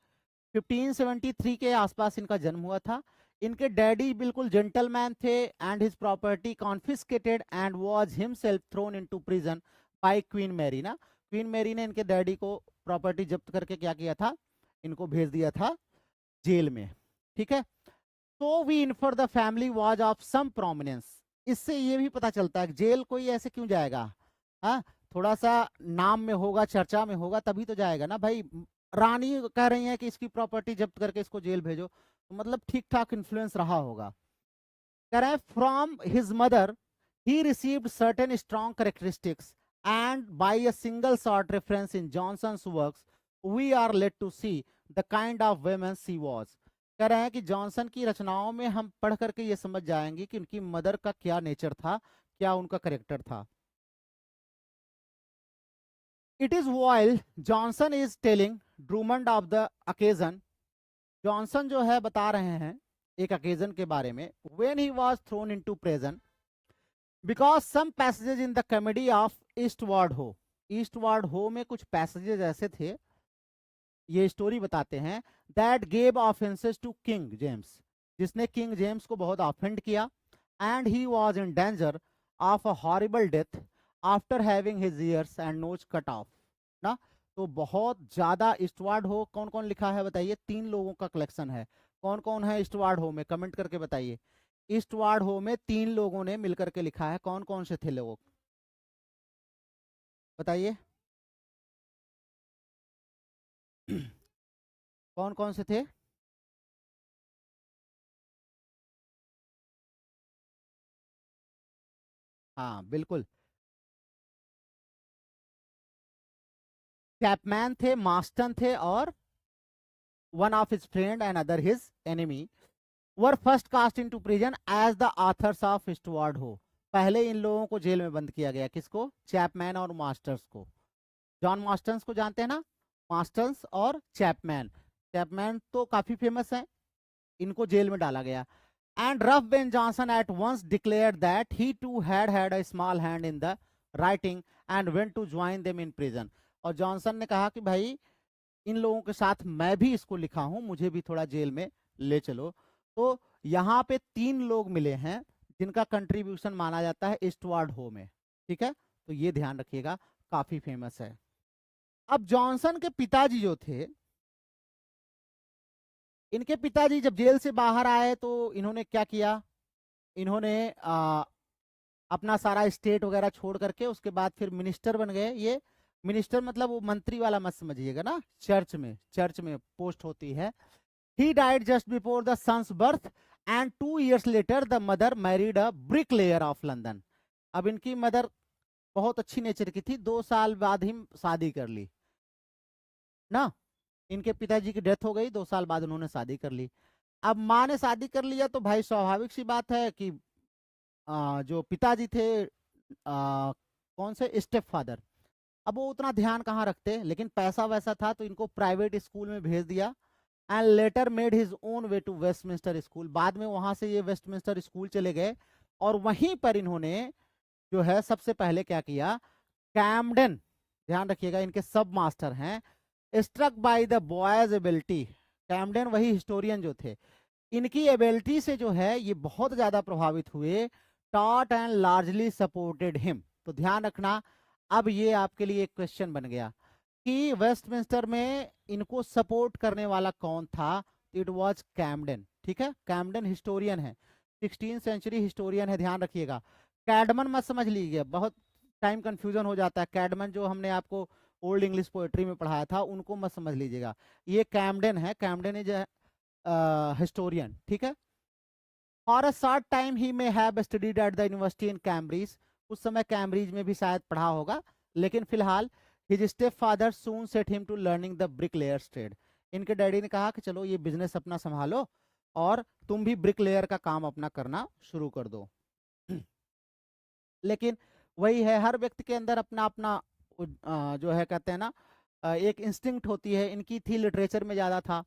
1573 के आसपास इनका जन्म हुआ था। इनके डैडी बिल्कुल जेंटलमैन थे and his property confiscated and was himself thrown into prison by Queen Mary ना। क्वीन मैरी ने इनके डैडी को प्रॉपर्टी जब्त करके क्या किया था, इनको भेज दिया था जेल में। ठीक है, तो we infer the family was of some prominence. इससे ये भी पता चलता है जेल कोई ऐसे क्यों जाएगा, हाँ थोड़ा सा नाम में होगा, चर्चा में होगा, तभी तो जाएगा ना भाई। रानी कह रही है कि इसकी प्रॉपर्टी जब्त करके इसको जेल भेजो, तो मतलब ठीक ठाक इन्फ्लुएंस रहा होगा। कह रहे हैं from his mother he received certain strong characteristics and by a single short reference in Jonson's works we are let to see the kind of woman she was. कह रहे हैं कि जॉनसन की रचनाओं में हम पढ़ करके ये समझ जाएंगे कि उनकी मदर का क्या नेचर था, क्या उनका करेक्टर था। It is while Johnson is telling Drummond of the occasion, Johnson जो है बता रहे हैं एक occasion के बारे में, when he was thrown into prison because some passages in the comedy of Eastward Ho। Eastward Ho में कुछ passages ऐसे थे, ये स्टोरी बताते हैं, that gave offenses to King James, जिसने किंग जेम्स को बहुत ऑफेंड किया, and he was in danger of a horrible death after having his ears and nose cut off ना। तो बहुत ज्यादा ईस्टवार्ड हो कौन कौन लिखा है बताइए, 3 लोगों का कलेक्शन है। कौन कौन है ईस्टवार्ड हो में, कमेंट करके बताइए। ईस्टवार्ड हो में 3 लोगों ने मिलकर के लिखा है, कौन कौन से थे लोग बताइए कौन कौन से थे? हाँ बिल्कुल, चैपमैन थे, मास्टन थे, और one of his friend and other his enemy were first cast into prison as the authors of Eastward Ho. पहले इन लोगों को जेल में बंद किया गया, किसको? चैपमैन और मास्टर्स को। जॉन मास्टर्स को जानते हैं ना, मास्टर्स और चैपमैन। चैपमैन तो काफी फेमस है, इनको जेल में डाला गया। And rough Ben Jonson at once declared that he too had a small hand in the writing and went to join them in prison. और जॉनसन ने कहा कि भाई इन लोगों के साथ मैं भी इसको लिखा हूं, मुझे भी थोड़ा जेल में ले चलो। तो यहाँ पे 3 लोग मिले हैं जिनका कंट्रीब्यूशन माना जाता है ईस्टवार्ड हो में। ठीक है, तो ये ध्यान रखिएगा, काफी फेमस है। अब जॉनसन के पिताजी जो थे, इनके पिताजी जब जेल से बाहर आए तो इन्होंने क्या किया, इन्होंने अपना सारा स्टेट वगैरह छोड़ करके उसके बाद फिर मिनिस्टर बन गए। ये मिनिस्टर मतलब वो मंत्री वाला मत समझिएगा ना, चर्च में पोस्ट होती है। He died just before the son's birth and 2 years later the mother married a bricklayer of London. अब इनकी मदर बहुत अच्छी नेचर की थी, 2 साल बाद ही शादी कर ली ना। इनके पिताजी की डेथ हो गई, 2 साल बाद उन्होंने शादी कर ली। अब माँ ने शादी कर लिया तो भाई स्वाभाविक सी बात है कि जो पिताजी थे कौन से स्टेप फादर, अब वो उतना ध्यान कहाँ रखते, लेकिन पैसा वैसा था तो इनको प्राइवेट स्कूल में भेज दिया। And later made his own way to Westminster school. बाद में वहां से ये वेस्टमिंस्टर स्कूल चले गए और वहीं पर इन्होंने जो है सबसे पहले क्या किया, कैमडन, ध्यान रखिएगा, इनके सब मास्टर हैं। Struck by the boy's ability, Camden वही हिस्टोरियन जो थे, इनकी एबिलिटी से जो है ये बहुत ज्यादा प्रभावित हुए। Taught and largely supported him. तो ध्यान रखना, अब ये आपके लिए एक क्वेश्चन बन गया कि वेस्टमिंस्टर में इनको सपोर्ट करने वाला कौन था। इट वाज कैमडन, ठीक है, कैमडन हिस्टोरियन है, 16th सेंचुरी हिस्टोरियन है, ध्यान रखिएगा। कैडमन मत समझ लीजिए, बहुत टाइम कंफ्यूजन हो जाता है। कैडमन जो हमने आपको ओल्ड इंग्लिश पोएट्री में पढ़ाया था, उनको मत समझ लीजिएगा, ये कैमडन है, कैमडन इज हिस्टोरियन, ठीक है। For a short time he may have studied at the university in Cambridge, उस समय कैम्ब्रिज में भी शायद पढ़ा होगा, लेकिन फिलहाल his step father soon set him to learning the bricklayer's trade, इनके डैडी ने कहा कि चलो ये बिजनेस अपना संभालो और तुम भी ब्रिकलेयर का काम अपना करना शुरू कर दो। लेकिन वही है, हर व्यक्ति के अंदर अपना अपना जो है कहते हैं ना एक इंस्टिंक्ट होती है, इनकी थी लिटरेचर में ज्यादा था।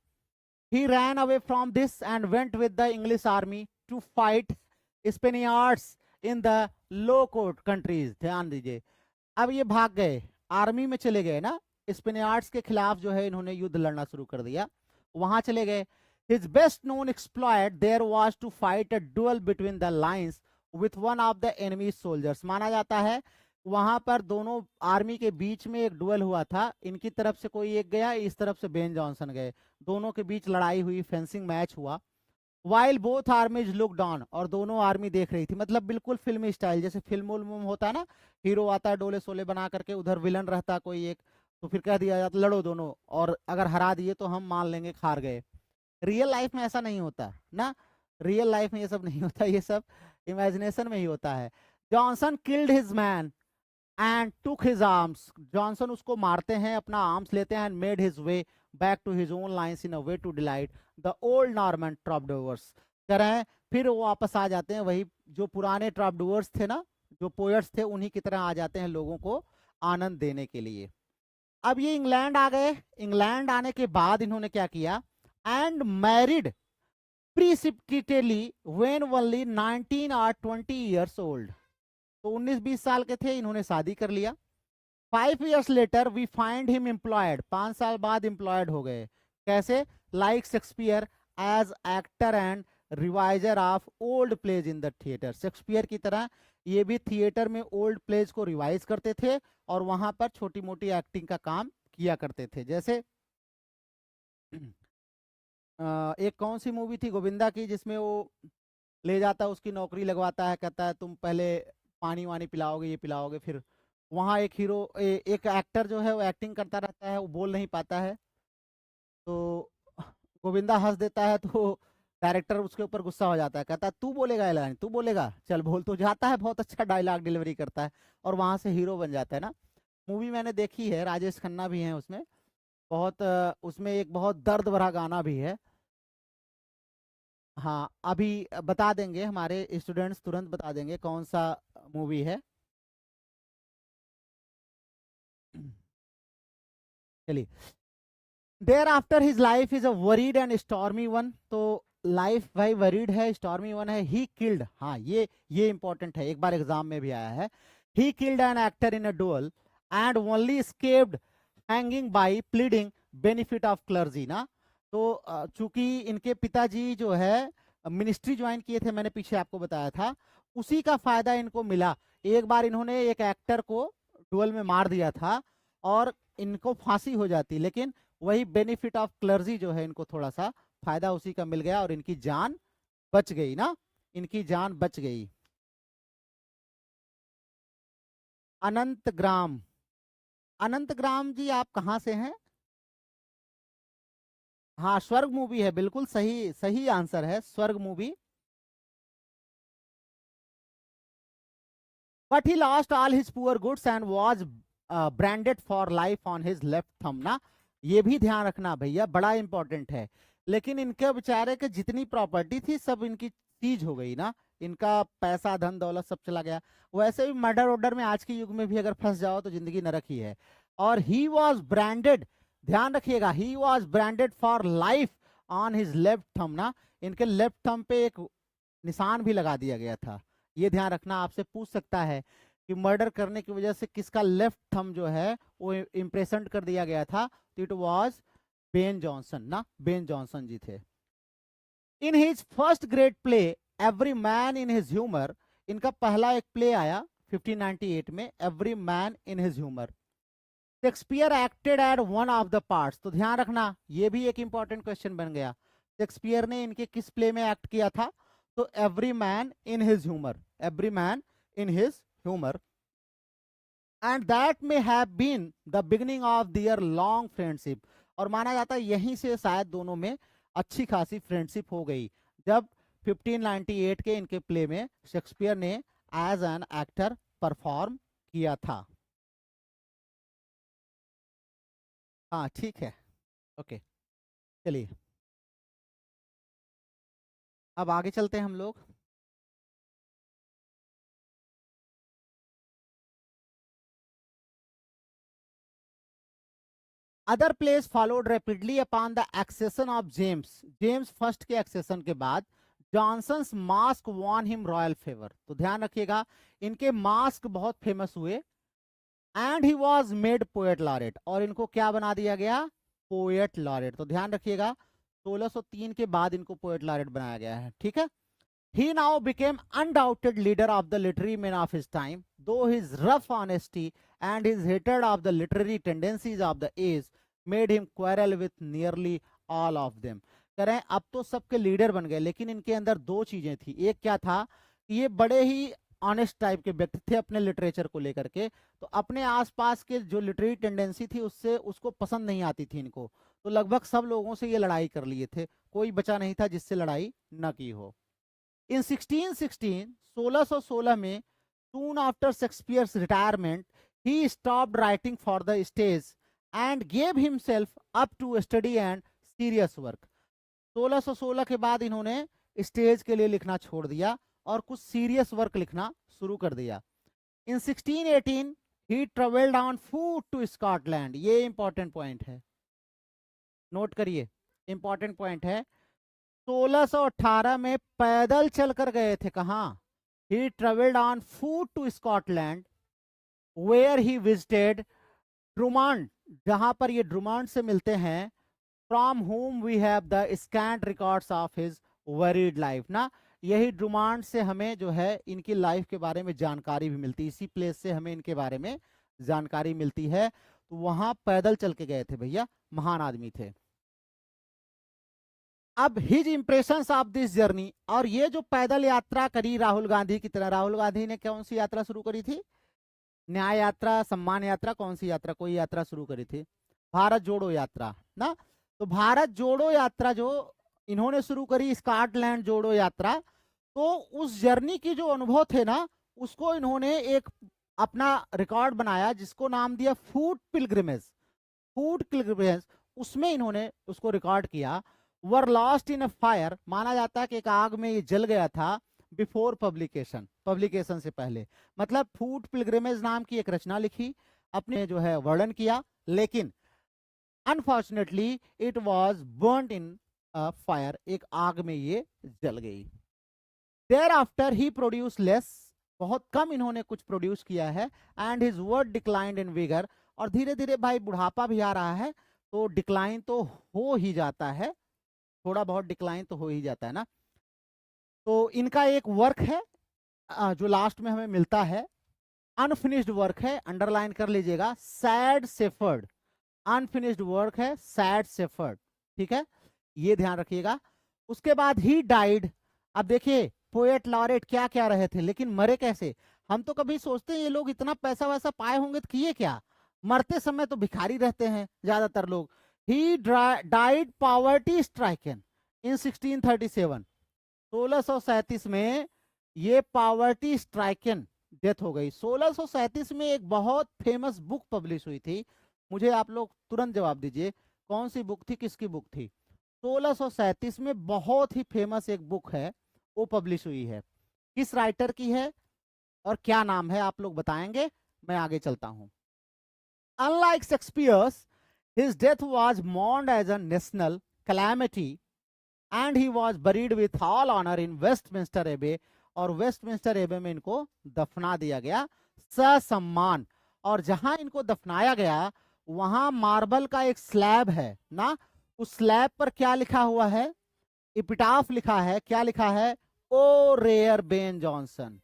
He ran away from this and went with the English army to fight Spaniards in the low coast countries, ध्यान दीजिए, अब ये भाग गए, आर्मी में चले गए ना, स्पेनियार्ड्स के खिलाफ जो है इन्होंने युद्ध लड़ना शुरू कर दिया, वहां चले गए। His best known exploit there was to fight a duel between the lines with one of the enemy soldiers, माना जाता है वहां पर दोनों आर्मी के बीच में एक डुअल हुआ था, इनकी तरफ से कोई एक गया, इस तरफ से बेन जॉनसन गए, दोनों के बीच लड़ाई हुई, फेंसिंग मैच हुआ। वाइल बोथ आर्मीज लुक डाउन, और दोनों आर्मी देख रही थी, मतलब बिल्कुल फिल्मी स्टाइल, जैसे फिल्म में होता है ना, हीरो आता है डोले सोले बना करके, उधर विलन रहता कोई एक, तो फिर कह दिया जाता लड़ो दोनों, और अगर हरा दिए तो हम मान लेंगे हार गए। रियल लाइफ में ऐसा नहीं होता ना, रियल लाइफ में ये सब नहीं होता, ये सब इमेजिनेशन में ही होता है। Johnson killed his man and took his arms, Johnson उसको मारते हैं, अपना आर्म्स लेते हैं, and made his way back to his own lines in a way to delight the old Norman troubadours, कह रहे हैं फिर वो वापस आ जाते हैं, वही जो पुराने ट्रॉपडोवर्स थे ना, जो पोएट्स थे, उन्हीं की तरह आ जाते हैं लोगों को आनंद देने के लिए। अब ये इंग्लैंड आ गए, इंग्लैंड आने के बाद इन्होंने क्या किया, एंड मैरिड प्रीसिपिटेटली व्हेन ओनली 19 और 20 ईयर्स ओल्ड, तो 19-20 साल के थे, इन्होंने शादी कर लिया। 5 years later we find him employed, 5 साल बाद एम्प्लॉयड हो गए, कैसे, like Shakespeare as actor and reviser of old plays in the theatre, Shakespeare की तरह ये भी थिएटर में ओल्ड प्लेज को रिवाइज करते थे और वहां पर छोटी मोटी एक्टिंग का काम किया करते थे। जैसे एक कौन सी मूवी थी गोविंदा की, जिसमें वो ले जाता है, उसकी नौकरी लगवाता है, कहता है तुम पहले पानी वानी पिलाओगे, ये पिलाओगे, फिर वहां एक हीरो एक एक्टर जो है वो एक्टिंग करता रहता है, वो बोल नहीं पाता है, तो गोविंदा हंस देता है, तो डायरेक्टर उसके ऊपर गुस्सा हो जाता है, कहता है तू बोलेगा ये लाइन, तू बोलेगा, चल बोल, तो जाता है, बहुत अच्छा डायलॉग डिलीवरी करता है और वहां से हीरो बन जाता है ना। मूवी मैंने देखी है, राजेश खन्ना भी है उसमें, बहुत उसमें एक बहुत दर्द भरा गाना भी है। हाँ, अभी बता देंगे, हमारे स्टूडेंट्स तुरंत बता देंगे कौन सा मूवी है। चलिए, thereafter his life is a worried and stormy one, तो लाइफ भाई वरीड है, स्टॉर्मी वन है। ही किल्ड, हाँ ये इंपॉर्टेंट है, एक बार एग्जाम में भी आया है। He killed an actor in a duel and only escaped hanging by pleading benefit of clergy ना, तो चूंकि इनके पिताजी जो है मिनिस्ट्री ज्वाइन किए थे, मैंने पीछे आपको बताया था, उसी का फायदा इनको मिला। एक बार इन्होंने एक एक्टर को डुअल में मार दिया था और इनको फांसी हो जाती, लेकिन वही बेनिफिट ऑफ क्लर्जी जो है, इनको थोड़ा सा फायदा उसी का मिल गया और इनकी जान बच गई ना, इनकी जान बच गई। अनंतग्राम, अनंतग्राम जी आप कहाँ से हैं? हाँ, स्वर्ग मूवी है, बिल्कुल सही सही आंसर है, स्वर्ग movie. But he lost all his poor goods and was branded for life on his left thumb ना, ये भी ध्यान रखना भैया, बड़ा इंपॉर्टेंट है। लेकिन इनके बेचारे के जितनी प्रॉपर्टी थी सब इनकी सीज हो गई ना, इनका पैसा धन दौलत सब चला गया। वैसे भी मर्डर ऑर्डर में आज के युग में भी अगर फंस जाओ तो जिंदगी नरक ही है। और ही वॉज ब्रांडेड, ध्यान रखिएगा, he was branded for life on his left thumb ना, इनके लेफ्ट थंब पे एक निशान भी लगा दिया गया था, ये ध्यान रखना, आपसे पूछ सकता है कि मर्डर करने की वजह से किसका लेफ्ट थंब जो है वो इम्प्रेजेंट कर दिया गया था, तो इट वाज बेन जॉनसन ना, बेन जॉनसन जी थे। In his first great play every man in his humour, इनका पहला एक प्ले आया 1598 में, every man in his humour. Shakespeare acted at one of the parts, तो ध्यान रखना ये भी एक इंपॉर्टेंट क्वेश्चन बन गया। शेक्सपियर ने इनके किस प्ले में एक्ट किया था, तो every man in his humour, every man in his humour. And that may have been the beginning of their long friendship, और माना जाता है यहीं से शायद दोनों में अच्छी खासी फ्रेंडशिप हो गई, जब 1598 के इनके प्ले में शेक्सपियर ने एज एन एक्टर परफॉर्म किया था। हाँ ठीक है, ओके चलिए अब आगे चलते हैं हम लोग। Other plays followed rapidly upon the accession of James, James first के एक्सेशन के बाद Jonson's masques won him royal favour, तो ध्यान रखिएगा इनके मास्क बहुत फेमस हुए। And he was made poet laureate, और इनको क्या बना दिया गया, पोएट लॉरेट, तो ध्यान रखिएगा 1603 के बाद इनको पोएट लॉरेट बनाया गया है, ठीक है। He now became undoubted leader of the literary men of his time, though his rough honesty and his hatred of the literary tendencies of the age made him quarrel with nearly all of them। कह रहे हैं अब तो सबके leader बन गए, लेकिन इनके अंदर दो चीजें थी। एक क्या था कि ये बड़े ही ऑनेस्ट टाइप के व्यक्ति थे अपने लिटरेचर को लेकर के, तो अपने आसपास के जो लिटरेरी टेंडेंसी थी उससे उसको पसंद नहीं आती थी इनको, तो लगभग सब लोगों से ये लड़ाई कर लिए थे, कोई बचा नहीं था जिससे लड़ाई न की हो। इन 1616 में, soon after Shakespeare's retirement, he stopped writing for the stage and gave himself up to study and serious work। 1616 के बाद इन्होंने स्टेज के लिए लिखना छोड़ दिया और कुछ सीरियस वर्क लिखना शुरू कर दिया। In 1618 he traveled on foot to Scotland, ये इंपॉर्टेंट पॉइंट है, नोट करिए इंपॉर्टेंट पॉइंट है। 1618 में पैदल चलकर गए थे, कहां, he travelled on foot to Scotland, where he visited Drummond, जहां पर ये ड्रुमंड से मिलते हैं, from whom we have the scant records of his varied life ना, यही ड्रुमंड से हमें जो है इनकी लाइफ के बारे में जानकारी भी मिलती है, इसी प्लेस से हमें इनके बारे में जानकारी मिलती है। तो वहां पैदल चल के गए थे भैया, महान आदमी थे। अब his impressions of this journey, और ये जो पैदल यात्रा करी राहुल गांधी की तरह, राहुल गांधी ने कौन सी यात्रा शुरू करी थी, न्याय यात्रा, सम्मान यात्रा, कौन सी यात्रा, कोई यात्रा शुरू करी थी, भारत जोड़ो यात्रा ना, तो भारत जोड़ो यात्रा जो इन्होंने शुरू करी, स्कॉटलैंड जोड़ो यात्रा, तो उस जर्नी की जो अनुभव थे ना, उसको इन्होंने एक अपना रिकॉर्ड बनाया जिसको नाम दिया फूट पिलग्रिमेज, फूट पिलग्रिमेज, उसमें इन्होंने उसको रिकॉर्ड किया। वर लॉस्ट इन अ फायर, माना जाता है कि एक आग में ये जल गया था, बिफोर पब्लिकेशन, पब्लिकेशन से पहले, मतलब फूट पिलग्रिमेज नाम की एक रचना लिखी, अपने जो है वर्णन किया, लेकिन unfortunately it was burned in a fire, एक आग में ये जल गई। Thereafter he produce less, बहुत कम इन्होंने कुछ प्रोड्यूस किया है, and his word declined in vigour, और धीरे धीरे भाई बुढ़ापा भी आ रहा है, तो डिक्लाइन तो हो ही जाता है, थोड़ा बहुत डिक्लाइन तो हो ही जाता है ना। तो इनका एक वर्क है जो लास्ट में हमें मिलता है, अनफिनिश्ड वर्क है, अंडरलाइन कर लीजिएगा, सैड शेफर्ड, अनफिनिश्ड वर्क है सैड शेफर्ड, ठीक है, ये ध्यान रखिएगा। उसके बाद ही डाइड, अब देखिए पोएट लॉरेट क्या क्या रहे थे, लेकिन मरे कैसे, हम तो कभी सोचते हैं ये लोग इतना पैसा वैसा पाए होंगे तो किए क्या, मरते समय तो भिखारी रहते हैं ज्यादातर लोग। ही डाइड पॉवर्टी स्ट्राइकन इन 1637, 1637 में ये पॉवर्टी स्ट्राइकन डेथ हो गई। 1637 में एक बहुत फेमस बुक पब्लिश हुई थी, मुझे आप लोग तुरंत जवाब दीजिए कौन सी बुक थी, किसकी बुक थी। 1637 में बहुत ही फेमस एक बुक है वो पब्लिश हुई है, किस राइटर की है और क्या नाम है आप लोग बताएंगे, मैं आगे चलता हूं। Unlike Shakespeare's, his death was mourned as a national calamity and he was buried with all honor in Westminster Abbey, और वेस्टमिंस्टर एबे में इनको दफना दिया गया ससम्मान। और जहां इनको दफनाया गया वहां मार्बल का एक स्लैब है ना, उस स्लैब पर क्या लिखा हुआ है, इपिटाफ लिखा है। क्या लिखा है? ओ रेयर बेन जॉनसन,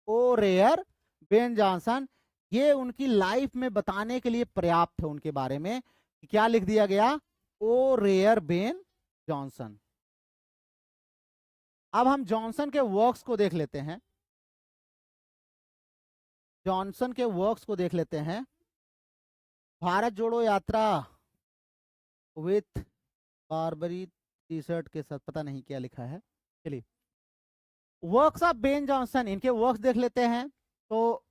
ओ रेयर बेन जॉनसन। ये उनकी लाइफ में बताने के लिए पर्याप्त है उनके बारे में कि क्या लिख दिया गया, ओ रेयर बेन जॉनसन। अब हम जॉनसन के वर्क्स को देख लेते हैं, जॉनसन के वर्क्स को देख लेते हैं। भारत जोड़ो यात्रा विथ बारबरी टी शर्ट के साथ, पता नहीं क्या लिखा है। चलिए, वर्क्स ऑफ बेन जॉनसन, इनके वर्क्स देख लेते हैं। तो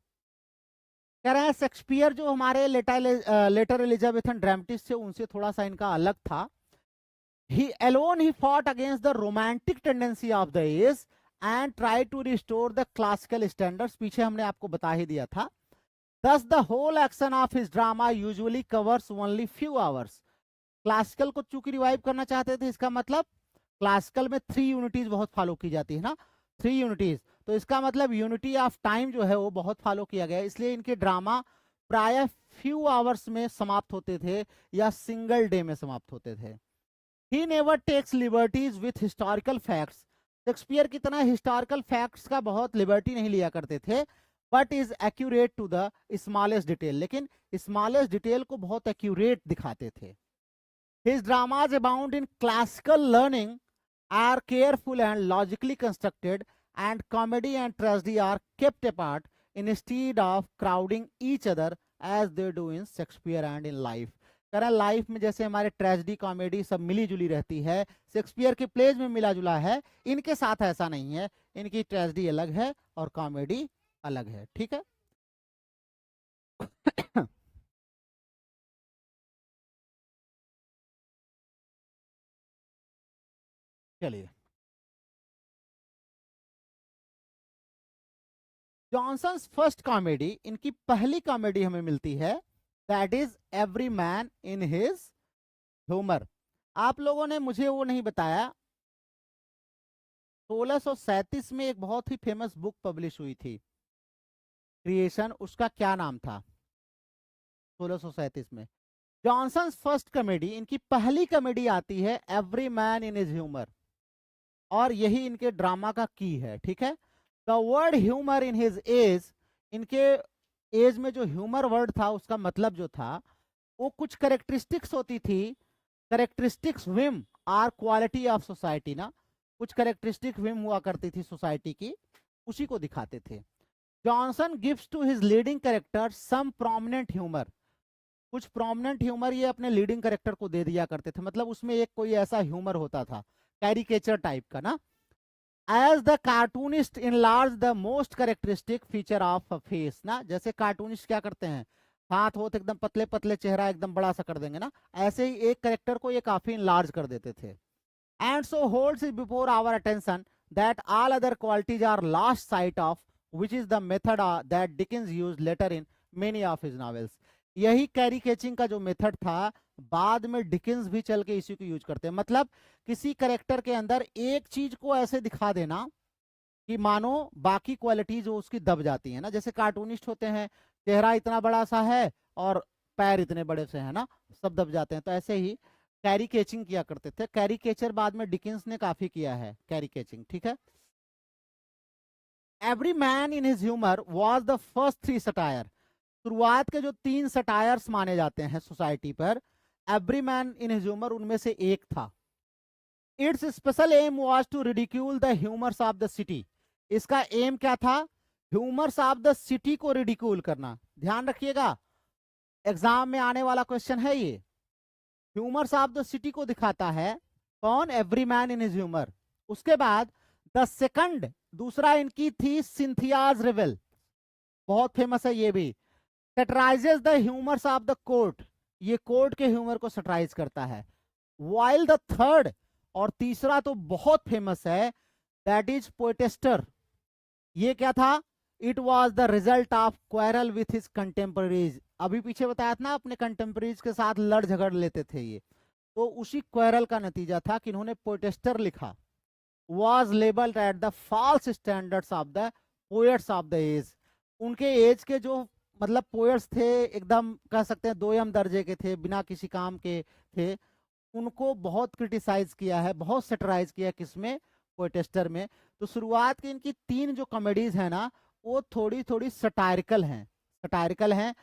कह रहे हैं शेक्सपियर जो हमारे लेटर एलिजाबेथन ड्रामेटिस्ट थे उनसे थोड़ा सा इनका अलग था। he fought against the romantic tendency of the age and tried to restore the classical standards। पीछे हमने आपको बता ही दिया था। Thus the whole action of his drama usually covers only few hours। Classical को चूंकि रिवाइव करना चाहते थे, इसका मतलब क्लासिकल में 3 यूनिटीज बहुत फॉलो की जाती है ना, 3 यूनिटीज। तो इसका मतलब यूनिटी ऑफ टाइम जो है वो बहुत फॉलो किया गया, इसलिए इनके ड्रामा प्राय फ्यू आवर्स में समाप्त होते थे या सिंगल डे में समाप्त होते थे। He never takes liberties with historical facts। Shakespeare की तरह हिस्टोरिकल फैक्ट्स का बहुत लिबर्टी नहीं लिया करते थे, but is accurate to the smallest detail, लेकिन स्मॉलेस्ट डिटेल को बहुत एक्यूरेट दिखाते थे। His dramas abound in classical learning, are careful and logically constructed, and comedy and tragedy are kept apart instead of crowding each other as they do in Shakespeare and in life। कह life में जैसे हमारे tragedy comedy सब मिली जुली रहती है, Shakespeare के pledge में मिला जुला है, इनके साथ ऐसा नहीं है। इनकी ट्रेजेडी अलग है और कॉमेडी अलग है। ठीक है। चलिए, जॉनसन्स फर्स्ट कॉमेडी, इनकी पहली कॉमेडी हमें मिलती है, that is every man in his humour. आप लोगों ने मुझे वो नहीं बताया, 1637 में एक बहुत ही फेमस बुक पब्लिश हुई थी, क्रिएशन, उसका क्या नाम था? 1637 में जॉनसन्स फर्स्ट कॉमेडी, इनकी पहली कॉमेडी आती है every man in his humour, और यही इनके ड्रामा का की है। ठीक है। The word humour in his age, इनके एज में जो ह्यूमर वर्ड था उसका मतलब जो था वो कुछ करेक्टरिस्टिक्स होती थी, characteristics whim or quality of society ना, कुछ करेक्टरिस्टिक विम हुआ करती थी सोसाइटी की, उसी को दिखाते थे। Jonson gives to his leading character some prominent humour, कुछ प्रोमिनेंट ह्यूमर ये अपने लीडिंग कैरेक्टर को दे दिया करते थे, मतलब उसमें एक कोई ऐसा ह्यूमर होता था कैरिकेचर टाइप का ना। As the cartoonist enlarge the most characteristic feature of a face ना, जैसे कार्टूनिस्ट क्या करते हैं, हाथ होते एकदम पतले पतले, चेहरा एकदम बड़ा सा कर देंगे ना, ऐसे ही एक कैरेक्टर को ये काफी इनलार्ज कर देते थे। And so holds it before our attention that all other qualities are lost sight of, which is the method that Dickens used later in many of his novels. यही कैरी कैचिंग का जो method था बाद में Dickens भी चल के इसी को यूज करते हैं, मतलब किसी कैरेक्टर के अंदर एक चीज को ऐसे दिखा देना कि मानो बाकी क्वालिटीज उसकी दब जाती है ना, जैसे कार्टूनिस्ट होते हैं, चेहरा इतना बड़ा सा है और पैर इतने बड़े से है ना, सब दब जाते हैं, तो ऐसे ही कैरी कैचिंग किया करते थे। कैरी कैचर बाद में डिकिंस ने काफी किया है कैरी कैचिंग। ठीक है। Every man in his humour was the first 3 satire, शुरुआत के जो 3 सटायर्स माने जाते हैं सोसाइटी पर, every man in his humour उनमें से एक था। Its special aim was to ridicule the humours of the city, इसका एम क्या था? ह्यूमर्स ऑफ द सिटी को रिडिक्यूल करना। ध्यान रखिएगा, एग्जाम में आने वाला क्वेश्चन है ये। ह्यूमर्स ऑफ द सिटी को दिखाता है कौन? Every man in his humour. उसके बाद द सेकंड, दूसरा इनकी थी सिंथियाज रिवेल, बहुत फेमस है ये भी, satirises the humours of the court, ये कोर्ट के ह्यूमर को सैटराइज करता है। वाइल द थर्ड, और तीसरा तो बहुत फेमस है, दैट इज पोएटेस्टर, ये क्या था? It was the result of quarrel with his contemporaries, अभी पीछे बताया था ना अपने कंटेम्पररीज के साथ लड़ झगड़ लेते थे ये, तो उसी क्वारल का नतीजा था कि इन्होंने पोएटेस्टर लिखा। Was levelled at the false standards of the poets of the age, उनके एज के जो मतलब पोएट्स थे, एकदम कह सकते हैं दोयम दर्जे के थे, बिना किसी काम के थे, उनको बहुत क्रिटिसाइज किया है, बहुत सेटराइज किया है, किसमें, पोएटेस्टर में। तो शुरुआत की इनकी 3 जो कॉमेडीज है ना, वो थोड़ी थोड़ी सटायरिकल हैं, सटायरिकल हैं।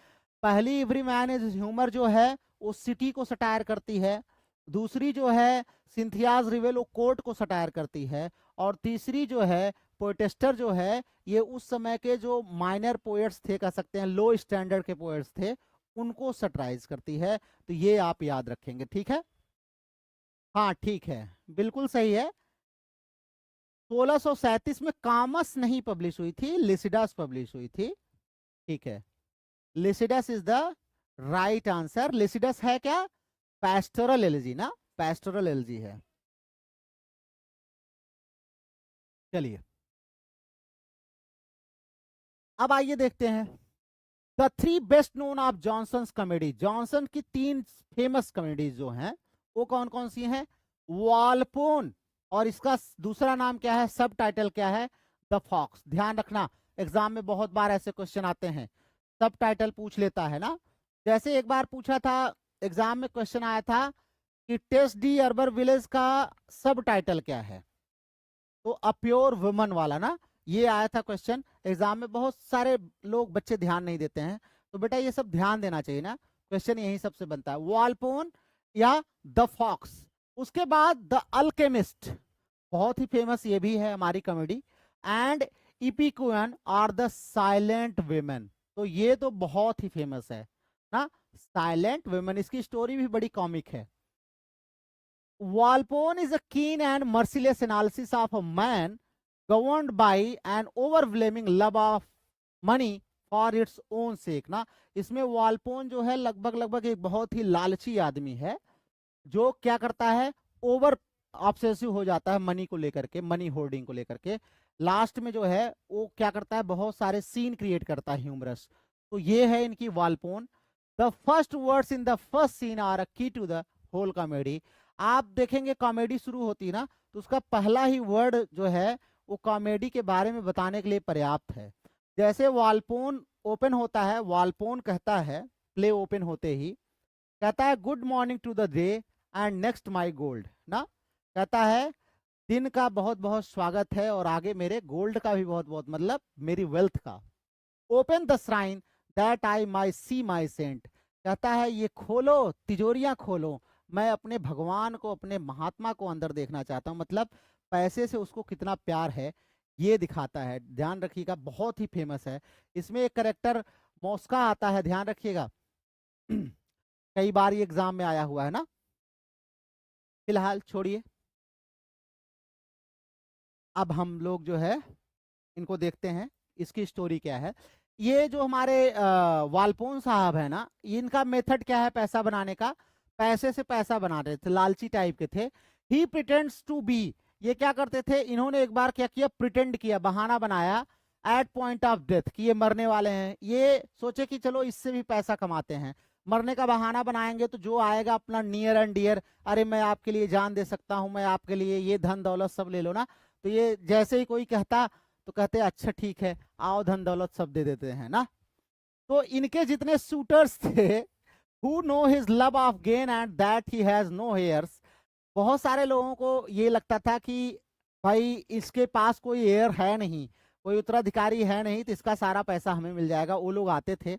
पहली एवरी मैन इज ह्यूमर जो है वो सिटी को सटायर करती है, दूसरी जो है सिंथियाज रिवेल वो कोर्ट को सटायर करती है, और तीसरी जो है पोएटेस्टर जो है ये उस समय के जो माइनर पोएट्स थे, कह सकते हैं लो स्टैंडर्ड के पोएट्स थे, उनको सटराइज करती है। तो ये आप याद रखेंगे, ठीक है। हाँ ठीक है, बिल्कुल सही है। 1637 में कामस नहीं पब्लिश हुई थी, लिसिडास पब्लिश हुई थी, ठीक है। Lycidas is the right answer. Lycidas है क्या, पैस्टोरल एलिजी ना, पैस्टोरल एलिजी है। चलिए अब आइए देखते हैं the 3 best known of Johnson comedy. Johnson की 3 फेमस कॉमेडीज जो हैं वो कौन कौन सी हैं। वालपोन, और इसका दूसरा नाम क्या है, सब टाइटल क्या है, द फॉक्स। ध्यान रखना, एग्जाम में बहुत बार ऐसे क्वेश्चन आते हैं, सब टाइटल पूछ लेता है ना। जैसे एक बार पूछा था एग्जाम में, क्वेश्चन आया था कि टेस्ट डी अर्बर विलेज का सब टाइटल क्या है, तो अ प्योर वुमन वाला ना, ये आया था क्वेश्चन एग्जाम में। बहुत सारे लोग बच्चे ध्यान नहीं देते हैं, तो बेटा ये सब ध्यान देना चाहिए ना, क्वेश्चन यही सबसे बनता है, वॉलपोन या द फॉक्स। उसके बाद द अल्केमिस्ट, बहुत ही फेमस ये भी है हमारी कॉमेडी, एंड इपिकुएन और द साइलेंट विमेन, तो ये तो बहुत ही फेमस है ना, साइलेंट विमेन। इसकी स्टोरी भी बड़ी कॉमिक है। Walpole is a keen and merciless analysis of a man governed by an overwhelming love of money for its own sake ना। इसमें वालपोन जो है लगभग लगभग एक बहुत ही लालची आदमी है, जो क्या करता है, ओवर ऑब्सेसिव हो जाता है मनी को लेकर के, मनी होर्डिंग को लेकर के। लास्ट में जो है वो क्या करता है, बहुत सारे सीन क्रिएट करता है ह्यूमरस। तो ये है इनकी Volpone. The first words in the first scene are a key to the whole comedy. आप देखेंगे कॉमेडी शुरू होती है ना, तो उसका पहला ही वर्ड जो है वो कॉमेडी के बारे में बताने के लिए पर्याप्त है। जैसे वालपोन ओपन होता है, वालपोन कहता है प्ले ओपन होते ही, कहता है good morning to the day and next my gold ना, कहता है दिन का बहुत बहुत स्वागत है और आगे मेरे गोल्ड का भी बहुत बहुत, मतलब मेरी वेल्थ का। Open the shrine that I may see my saint, कहता है ये खोलो, तिजोरियां खोलो, मैं अपने भगवान को, अपने महात्मा को अंदर देखना चाहता हूं, मतलब पैसे से उसको कितना प्यार है ये दिखाता है। ध्यान रखिएगा, बहुत ही फेमस है। इसमें एक करेक्टर मॉस्का आता है, ध्यान रखिएगा कई बार ये एग्जाम में आया हुआ है ना। फिलहाल छोड़िए, अब हम लोग जो है इनको देखते हैं, इसकी स्टोरी क्या है। ये जो हमारे वालपोन साहब है ना, इनका मेथड क्या है पैसा बनाने का, पैसे से पैसा बना रहे थे, लालची टाइप के थे। ही प्रिटेंड्स टू बी, ये क्या करते थे, इन्होंने एक बार क्या किया, प्रिटेंड किया, बहाना बनाया एट पॉइंट ऑफ डेथ कि ये मरने वाले हैं। ये सोचे कि चलो इससे भी पैसा कमाते हैं, मरने का बहाना बनाएंगे तो जो आएगा अपना नियर एंड डियर, अरे मैं आपके लिए जान दे सकता हूं, मैं आपके लिए ये धन दौलत सब ले लो ना। तो ये जैसे ही कोई कहता तो कहते अच्छा ठीक है, आओ धन दौलत सब दे देते हैं ना। तो इनके जितने शूटर्स थे, who know his love of gain and that he has no heirs, बहुत सारे लोगों को ये लगता था कि भाई इसके पास कोई हेयर है नहीं, कोई उत्तराधिकारी है नहीं, तो इसका सारा पैसा हमें मिल जाएगा, वो लोग आते थे।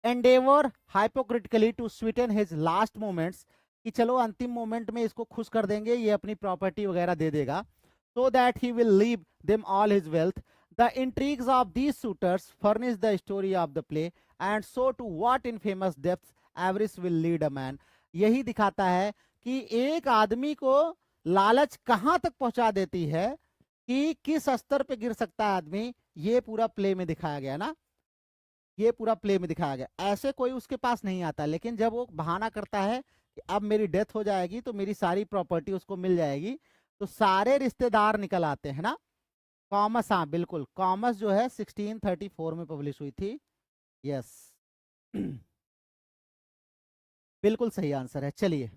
Endeavour hypocritically to sweeten his last moments, कि चलो अंतिम मोमेंट में इसको खुश कर देंगे, ये अपनी प्रॉपर्टी वगैरह दे देगा, so that he will leave them all his wealth. The intrigues of these suitors furnish the story of the play, and so to what infamous depths avarice will lead a man. यही दिखाता है कि एक आदमी को लालच कहां तक पहुंचा देती है, कि किस स्तर पे गिर सकता है आदमी, ये पूरा प्ले में दिखाया गया ना, ये पूरा प्ले में दिखाया गया। ऐसे कोई उसके पास नहीं आता, लेकिन जब वो बहाना करता है कि अब मेरी डेथ हो जाएगी तो मेरी सारी प्रॉपर्टी उसको मिल जाएगी, तो सारे रिश्तेदार निकल आते हैं ना। कॉमस, हाँ बिल्कुल, कॉमस जो है 1634 में पब्लिश हुई थी, यस बिल्कुल सही आंसर है। चलिए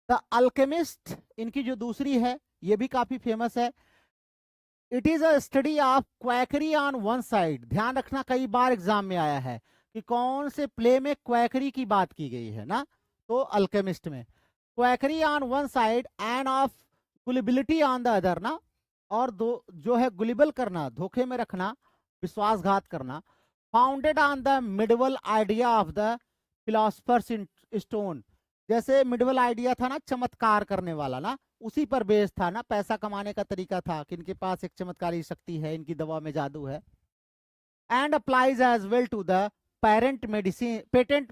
द अल्केमिस्ट, इनकी जो दूसरी है ये भी काफी फेमस है। It is a study of quackery on one side. ध्यान रखना, कई बार एग्जाम में आया है कि कौन से प्ले में क्वैकरी की बात की गई है ना, तो अल्केमिस्ट में quackery on one side and of gullibility on the other ना, और दो जो है गुलिबल करना, धोखे में रखना, विश्वासघात करना, founded on the medieval idea of the philosophers in stone. जैसे मिडवल आइडिया था ना, चमत्कार करने वाला ना, उसी पर बेस था ना, पैसा कमाने का तरीका था कि इनके पास एक चमत्कारी शक्ति है, इनकी दवा में जादू है। And applies as well to the patent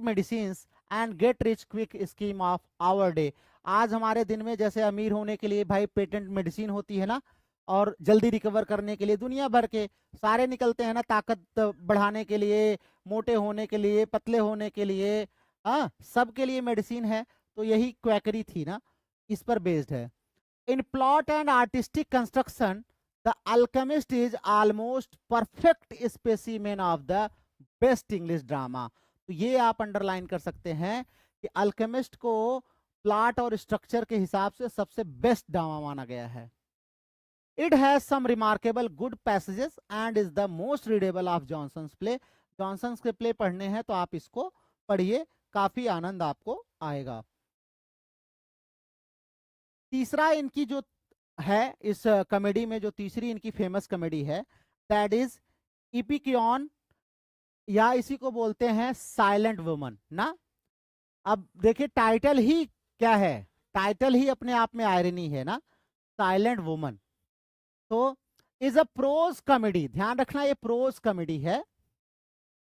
medicine and get rich quick scheme of our day. आज हमारे दिन में जैसे अमीर होने के लिए भाई पेटेंट मेडिसिन होती है ना, और जल्दी रिकवर करने के लिए दुनिया भर के सारे निकलते हैं ना, ताकत बढ़ाने के लिए, मोटे होने के लिए, पतले होने के लिए, हाँ सबके लिए मेडिसिन है। तो यही क्वैकरी थी ना, इस पर बेस्ड है। In plot and artistic construction the Alchemist is almost perfect specimen of the best English drama. तो ये आप अंडरलाइन कर सकते हैं कि अल्केमिस्ट को प्लॉट और स्ट्रक्चर के हिसाब से सबसे बेस्ट ड्रामा माना गया है। It has some remarkable good passages and is the most readable of Jonson's play. Jonson's के प्ले पढ़ने हैं तो आप इसको पढ़िए, काफी आनंद आपको आएगा। तीसरा इनकी जो है इस कॉमेडी में, जो तीसरी इनकी फेमस कॉमेडी है, दैट इज इपिक्योन, या इसी को बोलते हैं साइलेंट वुमन ना। अब देखिए टाइटल ही क्या है, टाइटल ही अपने आप में आयरनी है ना, साइलेंट वुमन। तो इज अ प्रोज कॉमेडी, ध्यान रखना ये प्रोज कॉमेडी है,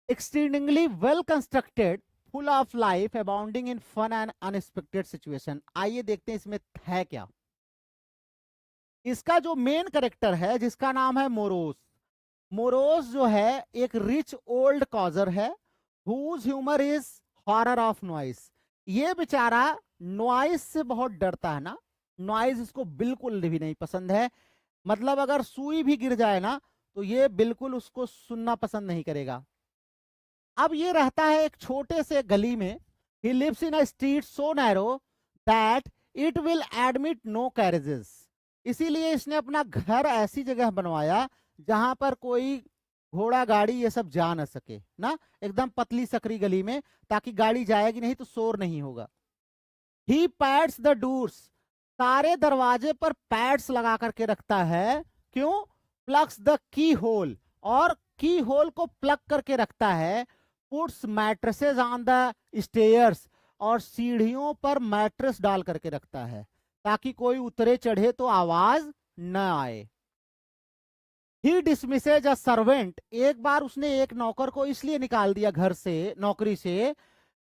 extremely well constructed, full of life, abounding in fun and unexpected situation. आइए देखते हैं इसमें है क्या। इसका जो मेन कैरेक्टर है जिसका नाम है मोरोस, मोरोस जो है एक रिच ओल्ड कॉजर है, whose humour is horror of noise. ये बेचारा नॉइस से बहुत डरता है ना, नॉइस इसको बिल्कुल भी नहीं पसंद है। मतलब अगर सुई भी गिर जाए ना तो ये बिल्कुल उसको सुनना पसंद नहीं करेगा। अब ये रहता है एक छोटे से गली में, he lives in a street so narrow that it will admit no carriages. इसीलिए इसने अपना घर ऐसी जगह बनवाया जहां पर कोई घोड़ा गाड़ी ये सब जा ना सके ना, एकदम पतली सकरी गली में, ताकि गाड़ी जाएगी नहीं तो शोर नहीं होगा। ही पैड्स द डोर्स, सारे दरवाजे पर पैड्स लगा करके रखता है। क्यों? प्लग्स द की होल, और की होल को प्लग करके रखता है। Puts mattresses on the stairs, और सीढ़ियों पर मैट्रेस डाल करके रखता है ताकि कोई उतरे चढ़े तो आवाज न आए। ही डिसमिसेज अ सर्वेंट, एक बार उसने एक नौकर को इसलिए निकाल दिया घर से, नौकरी से,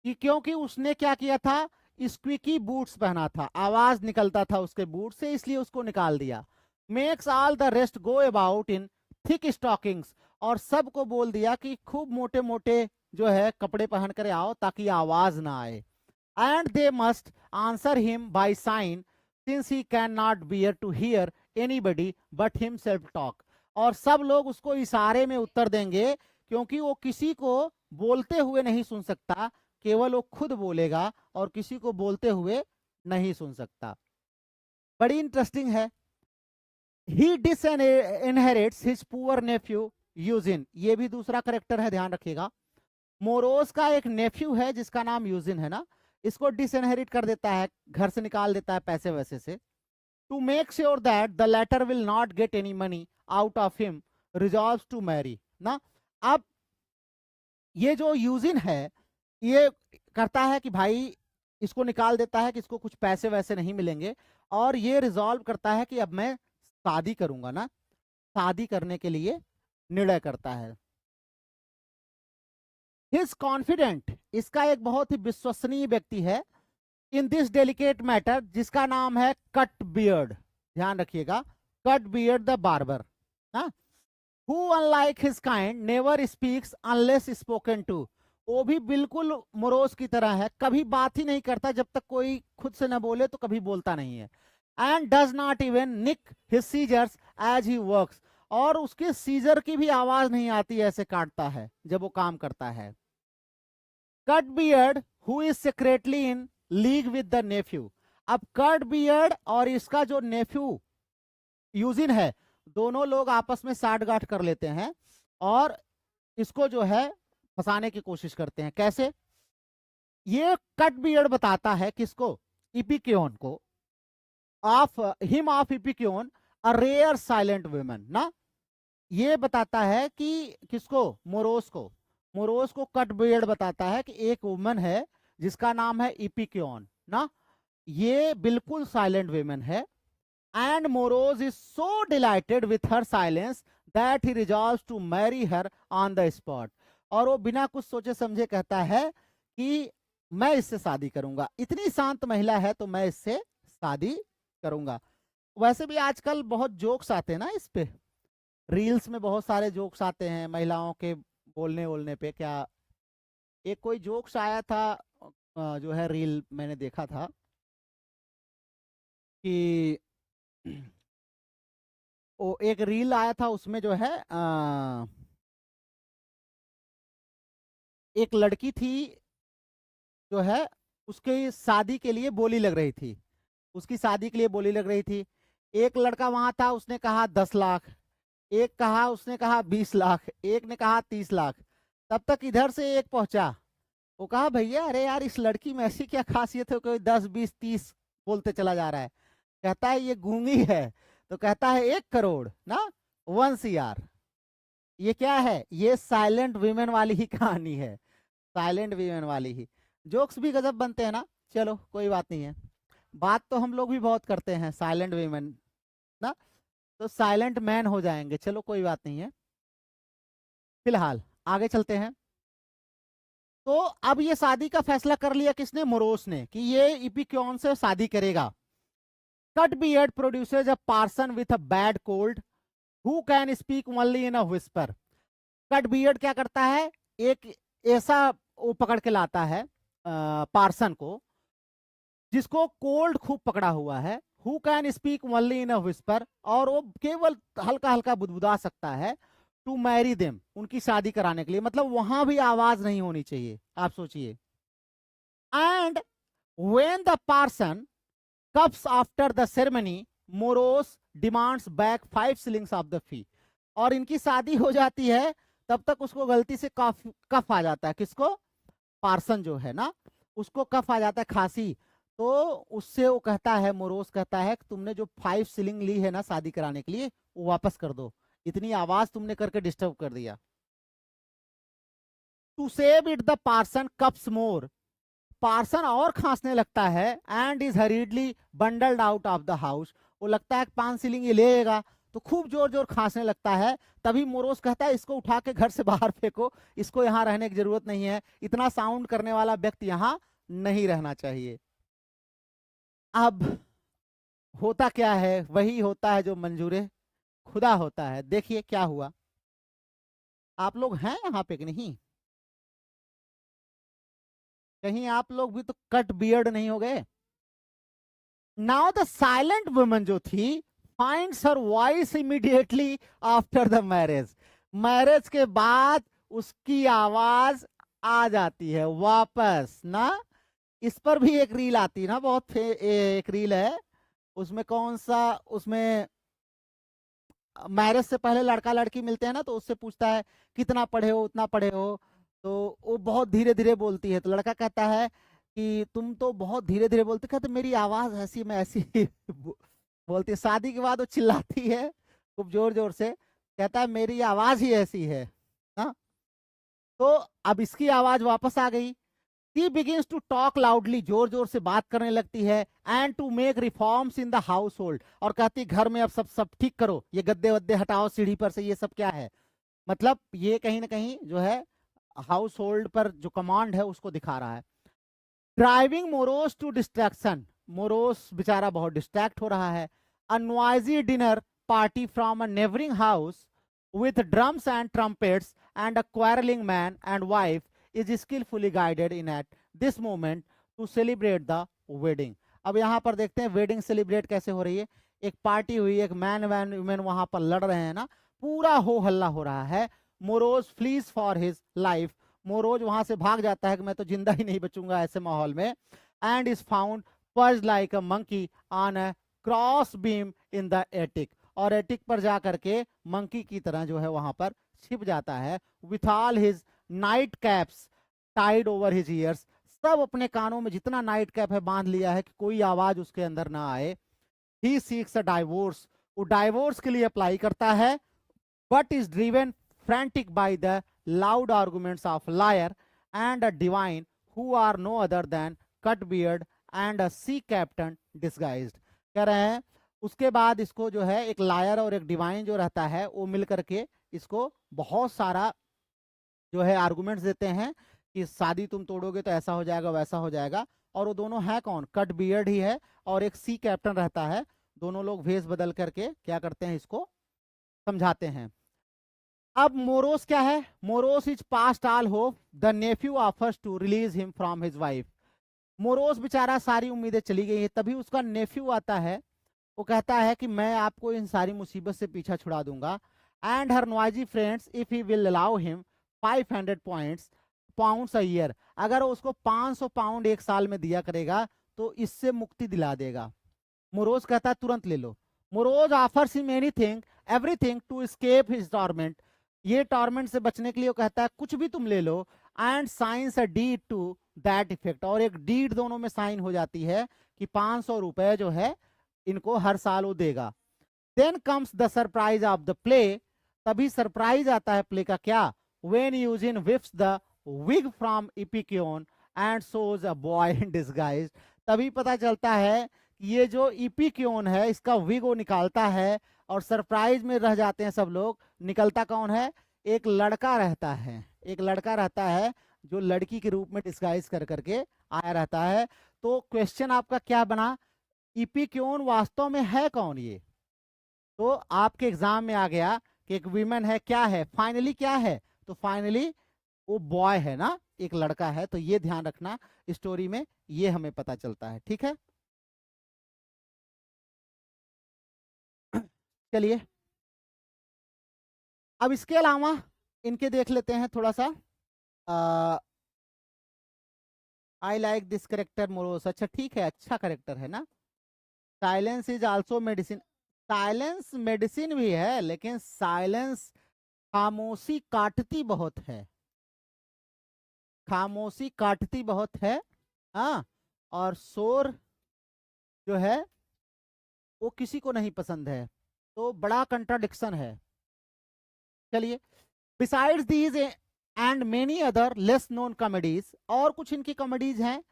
कि क्योंकि उसने क्या किया था, स्क्विकी बूट्स पहना था, आवाज निकलता था उसके बूट से, इसलिए उसको निकाल दिया। Makes all the rest go about in thick stockings, और सबको बोल दिया कि खूब मोटे मोटे जो है कपड़े पहन कर आओ ताकि आवाज ना आए। And they must answer him by sign since he cannot bear to hear anybody but himself talk, और सब लोग उसको इशारे में उत्तर देंगे क्योंकि वो किसी को बोलते हुए नहीं सुन सकता, केवल वो खुद बोलेगा और किसी को बोलते हुए नहीं सुन सकता। बड़ी इंटरेस्टिंग है। ही डिसइनहेरिट्स हिज पुअर नेफ्यू यूजिन, ये भी दूसरा करेक्टर है, ध्यान रखिएगा। मोरोस का एक नेफ्यू है जिसका नाम यूजिन है ना, इसको डिसइनहेरिट कर देता है, घर से निकाल देता है पैसे वैसे से। To make sure that the latter will not get any money out of him resolves to marry ना। अब ये जो यूजिन है ये करता है कि भाई इसको निकाल देता है कि इसको कुछ पैसे वैसे नहीं मिलेंगे, और ये रिजॉल्व करता है कि अब मैं शादी करूंगा ना, शादी करने के लिए निर्णय करता है। हिज कॉन्फिडेंट, इसका एक बहुत ही विश्वसनीय व्यक्ति है, इन दिस डेलिकेट मैटर, जिसका नाम है कट बियर्ड, ध्यान रखिएगा, Cutbeard the barber, who unlike his kind never speaks unless spoken to, वो भी बिल्कुल मोरोस की तरह है, कभी बात ही नहीं करता जब तक कोई खुद से न बोले तो कभी बोलता नहीं है। And does not even nick his scissors as he works, और उसके सीजर की भी आवाज नहीं आती, ऐसे काटता है जब वो काम करता है। Cutbeard who is secretly in league with the nephew, अब कट बियर्ड और इसका जो नेफ्यू यूजिन है दोनों लोग आपस में साठगांठ कर लेते हैं और इसको जो है फंसाने की कोशिश करते हैं। कैसे? ये कट बियर्ड बताता है किसको? इपिक्योन को, of him of Epicoene a rare silent woman ना। ये बताता है कि किसको? मोरोस को। मोरोस को कट बियर्ड बताता है कि एक वुमन है जिसका नाम है इपिक्योन ना, ये बिल्कुल साइलेंट वुमेन है। And Morose is so delighted with her silence that he resolves to marry her on the spot. और वो बिना कुछ सोचे समझे कहता है कि मैं इससे शादी करूंगा, इतनी शांत महिला है तो मैं इससे शादी करूंगा। वैसे भी आजकल बहुत जोक्स आते हैं ना इस पे, रील्स में बहुत सारे जोक्स आते हैं महिलाओं के बोलने बोलने पे। क्या एक कोई जोक्स आया था, जो है रील मैंने देखा था कि वो एक रील आया था, उसमें जो है एक लड़की थी जो है, उसके शादी के लिए बोली लग रही थी, उसकी शादी के लिए बोली लग रही थी। एक लड़का वहां था, उसने कहा 10 लाख, एक कहा, उसने कहा 20 लाख, एक ने कहा 30 लाख। तब तक इधर से एक पहुंचा, वो कहा भैया अरे यार इस लड़की में ऐसी क्या खासियत है कोई 10 20 30 बोलते चला जा रहा है। कहता है ये गूंगी है। तो कहता है 1 करोड़ ना, 1 CR। ये क्या है? ये साइलेंट वीमेन वाली ही कहानी है, साइलेंट वीमेन वाली ही। जोक्स भी गजब बनते हैं ना। चलो कोई बात नहीं है, बात तो हम लोग भी बहुत करते हैं साइलेंट वीमेन ना, तो साइलेंट मैन हो जाएंगे। चलो कोई बात नहीं है, फिलहाल आगे चलते हैं। तो अब ये शादी का फैसला कर लिया किसने? मोरोस ने, कि ये इपिक्योन से शादी करेगा। Cut beard produces a person with a bad cold who can speak only in a whisper. Cut beard क्या करता है? एक ऐसा वो पकड़ के लाता है पार्सन को जिसको कोल्ड खूब पकड़ा हुआ है, who can speak only in a whisper, और वो केवल हल्का हल्का बुदबुदा सकता है, टू मैरी देम, उनकी शादी कराने के लिए। मतलब वहां भी आवाज नहीं होनी चाहिए, आप सोचिए। And when the parson coughs after the ceremony, Morose demands back 5 shillings of the fee. और इनकी शादी हो जाती है, तब तक उसको गलती से कफ आ जाता है। किसको? पार्सन जो है ना, उसको कफ आ जाता है, खांसी। तो उससे वो कहता है, मोरोस कहता है कि तुमने जो 5 shilling ली है ना शादी कराने के लिए, वो वापस कर दो, इतनी आवाज तुमने करके डिस्टर्ब कर दिया। To save it the parson coughs more, parson और खांसने लगता है। And is hurriedly bundled out of the house, वो लगता है 5 shilling ये लेगा, तो खूब जोर जोर खांसने लगता है। तभी मोरोस कहता है इसको उठा के घर से बाहर फेंको, इसको यहाँ रहने की जरूरत नहीं है, इतना साउंड करने वाला व्यक्ति यहाँ नहीं रहना चाहिए। अब होता क्या है? वही होता है जो मंजूरे खुदा होता है। देखिए क्या हुआ। आप लोग हैं यहाँ पे कि नहीं? कहीं आप लोग भी तो कट बियर्ड नहीं हो गए? नाउ द साइलेंट वुमन जो थी finds her voice immediately after the marriage, marriage के बाद उसकी आवाज आ जाती है वापस ना। इस पर भी एक रील आती है ना, बहुत एक रील है, उसमें कौन सा, उसमें मैरिज से पहले लड़का लड़की मिलते हैं ना, तो उससे पूछता है कितना पढ़े हो, उतना पढ़े हो, तो वो बहुत धीरे धीरे बोलती है। तो लड़का कहता है कि तुम तो बहुत धीरे धीरे बोलते। कहते मेरी आवाज ऐसी, मैं ऐसी ही बोलती है। शादी के बाद वो चिल्लाती है खूब जोर जोर से, कहता है मेरी आवाज ही ऐसी है ना। तो अब इसकी आवाज वापस आ गई। He begins to talk loudly, जोर जोर से बात करने लगती है। And to make reforms in the household, और कहती घर में अब सब सब ठीक करो, ये गद्दे वद्दे हटाओ सीढ़ी पर से, ये सब क्या है। मतलब ये कहीं ना कहीं जो है हाउस होल्ड पर जो कमांड है उसको दिखा रहा है। Driving Morose to distraction, Morose बेचारा बहुत डिस्ट्रैक्ट हो रहा है। A noisy dinner party from a neighbouring house with drums and trumpets and a quarreling man and wife is skillfully guided in at this moment to celebrate the wedding। अब यहाँ पर देखते हैं वेडिंग सेलिब्रेट कैसे हो रही है। एक पार्टी हुई, एक मैन वैन वुमेन वहां पर लड़ रहे हैं ना, पूरा हो हल्ला हो रहा है। Morose fleas for his life, morose वहां से भाग जाता है कि मैं तो जिंदा ही नहीं बचूंगा ऐसे माहौल में। And is found perch like a monkey on a cross beam in the attic, और एटिक पर जा करके मंकी की तरह जो है वहां पर छिप जाता है। With all his nightcaps tied over his ears, सब अपने कानों में जितना नाइट कैप है बांध लिया है कि कोई आवाज उसके अंदर ना आए। ही सीक्स अ डाइवोर्स, वो डाइवोर्स के लिए अप्लाई करता है, but is driven frantic by the loud arguments of lawyer and a divine who are no other than Cutbeard and a sea captain disguised. कह रहे हैं उसके बाद इसको जो है एक लायर और एक डिवाइन जो रहता है वो मिल करके इसको बहुत सारा जो है आर्गुमेंट्स देते हैं कि शादी तुम तोड़ोगे तो ऐसा हो जाएगा वैसा हो जाएगा। और वो दोनों है कौन, कट बियर्ड ही है और एक सी कैप्टन रहता है। दोनों लोग भेष बदल करके क्या करते हैं, इसको समझाते हैं। अब मोरोस क्या है, Morose is past all hope, the nephew offers to release him from his wife. Morose बेचारा सारी उम्मीदें चली गई है, तभी उसका नेफ्यू आता है, वो कहता है कि मैं आपको इन सारी मुसीबत से पीछा छुड़ा दूंगा। And her noisy friends if he will allow him 500 pounds a year, अगर उसको 500 पाउंड एक साल में दिया करेगा तो इससे मुक्ति दिला देगा। मोरोज कहता है तुरंत ले लो। Morose offers him anything everything to escape his torment, ये टॉर्मेंट से बचने के लिए वो कहता है कुछ भी तुम ले लो। And signs a deed to that effect, और एक डीड दोनों में साइन हो जाती है कि 500 रुपए जो है इनको हर साल वो देगा। Then comes the surprise of the play, तभी सरप्राइज आता है प्ले का, क्या, when Eugenie whips the wig from Epicoene and shows a boy in disguise, तभी पता चलता है कि ये जो इपिक्योन है इसका विग वो निकालता है और सरप्राइज में रह जाते हैं सब लोग। निकलता कौन है, एक लड़का रहता है, एक लड़का रहता है जो लड़की के रूप में डिस्गाइज कर करके आया रहता है। तो क्वेश्चन आपका क्या बना, इपिक्योन वास्तव में है कौन, ये तो आपके एग्जाम में आ गया कि एक वीमेन है, क्या है फाइनली, क्या है, तो फाइनली वो बॉय है ना, एक लड़का है। तो ये ध्यान रखना स्टोरी में, ये हमें पता चलता है। ठीक है, चलिए अब इसके अलावा इनके देख लेते हैं थोड़ा सा। I like this character morose, अच्छा ठीक है, अच्छा करेक्टर है ना। Silence is also medicine, silence medicine भी है, लेकिन साइलेंस खामोशी काटती बहुत है, खामोशी काटती बहुत है। हाँ, और शोर जो है वो किसी को नहीं पसंद है, तो बड़ा कंट्राडिक्शन है। चलिए, besides these and many other less known comedies, और कुछ इनकी कॉमेडीज हैं,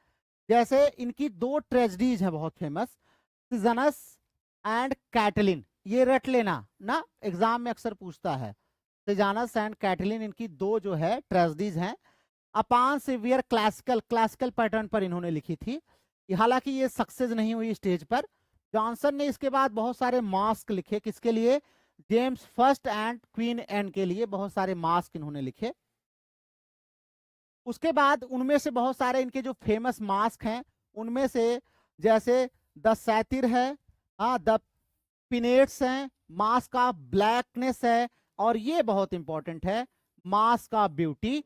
जैसे इनकी दो ट्रेजेडीज हैं बहुत फेमस, सीजनस एंड कैटलिन, ये रट लेना ना, एग्जाम में अक्सर पूछता है। सीजनस एंड कैटलिन इनकी दो जो है ट्रेजेडीज हैं। अपान सिवियर क्लासिकल, क्लासिकल पैटर्न पर इन्होंने लिखी थी, हालांकि ये सक्सेस नहीं हुई स्टेज पर। जॉनसन ने इसके बाद बहुत सारे मास्क लिखे, किसके लिए, James first and Queen Anne के लिए बहुत सारे मास्क इन्होंने लिखे। उसके बाद उनमें से बहुत सारे इनके जो फेमस मास्क हैं उनमें से जैसे द सैतिर है, द पिनेट्स हैं, मास्क ऑफ ब्लैकनेस है, और ये बहुत इंपॉर्टेंट है, masque of beauty,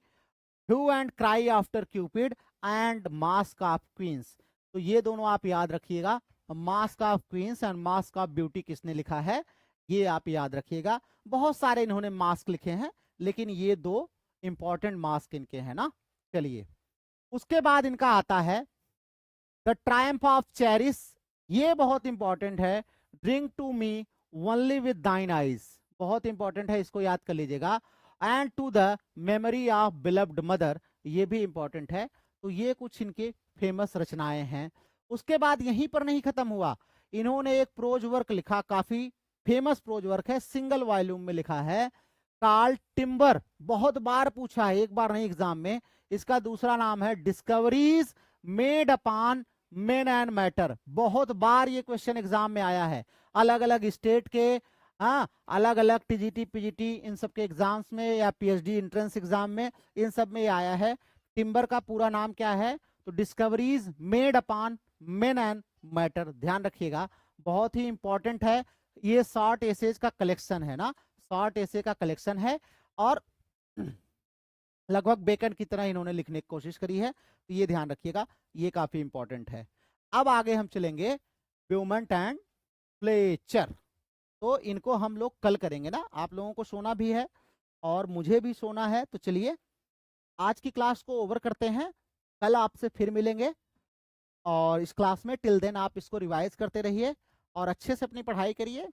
hue and cry after Cupid and masque of queens. तो ये दोनों आप याद रखिएगा, masque of queens and masque of beauty किसने लिखा है, ये आप याद रखिएगा। बहुत सारे इन्होंने मास्क लिखे हैं, लेकिन ये दो इंपॉर्टेंट मास्क इनके हैं ना। चलिए, उसके बाद इनका आता है द ट्रायम्फ ऑफ चेरिस, ये बहुत इंपॉर्टेंट है। Drink to me only with thine eyes, बहुत इंपॉर्टेंट है, इसको याद कर लीजिएगा। And to the memory of beloved mother, ये भी इंपॉर्टेंट है। तो ये कुछ इनके फेमस रचनाएं हैं। उसके बाद यहीं पर नहीं खत्म हुआ, इन्होंने एक प्रोज वर्क लिखा, काफी फेमस प्रोज वर्क है, सिंगल वॉल्यूम में लिखा है, कार्ल टिम्बर, बहुत बार पूछा है, एक बार नहीं एग्जाम में। इसका दूसरा नाम है discoveries made upon main and matter, बहुत बार ये क्वेश्चन एग्जाम में आया है, अलग अलग स्टेट के, हाँ, अलग अलग टीजीटी पीजीटी इन सब के एग्जाम्स में या पीएचडी एंट्रेंस एग्जाम में, इन सब में आया है। टिम्बर का पूरा नाम क्या है, तो discoveries made upon main and matter, ध्यान रखिएगा, बहुत ही इंपॉर्टेंट है। ये शॉर्ट एसेज का कलेक्शन है ना, शॉर्ट एसे का कलेक्शन है, और लगभग बेकन की तरह इन्होंने लिखने की कोशिश करी है, तो ये ध्यान रखिएगा, ये काफी इंपॉर्टेंट है। अब आगे हम चलेंगे ब्यूमंट एंड फ्लेचर। तो इनको हम लोग कल करेंगे ना, आप लोगों को सोना भी है और मुझे भी सोना है। तो चलिए आज की क्लास को ओवर करते हैं, कल आपसे फिर मिलेंगे। और इस क्लास में टिल देन आप इसको रिवाइज करते रहिए और अच्छे से अपनी पढ़ाई करिए,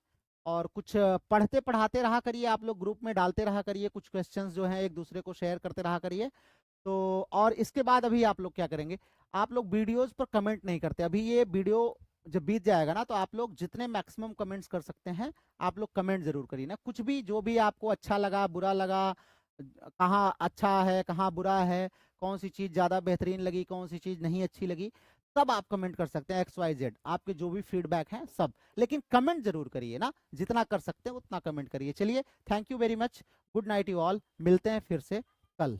और कुछ पढ़ते पढ़ाते रहा करिए, आप लोग ग्रुप में डालते रहा करिए, कुछ क्वेश्चंस जो हैं एक दूसरे को शेयर करते रहा करिए। तो और इसके बाद अभी आप लोग क्या करेंगे, आप लोग वीडियोस पर कमेंट नहीं करते, अभी ये वीडियो जब बीत जाएगा ना तो आप लोग जितने मैक्सिमम कमेंट्स कर सकते हैं आप लोग कमेंट जरूर करिए ना, कुछ भी जो भी आपको अच्छा लगा बुरा लगा, कहाँ अच्छा है कहाँ बुरा है, कौन सी चीज ज्यादा बेहतरीन लगी कौन सी चीज नहीं अच्छी लगी, सब आप कमेंट कर सकते हैं, XYZ आपके जो भी फीडबैक हैं सब, लेकिन कमेंट जरूर करिए ना, जितना कर सकते हैं उतना कमेंट करिए। चलिए thank you very much, good night you all, मिलते हैं फिर से कल।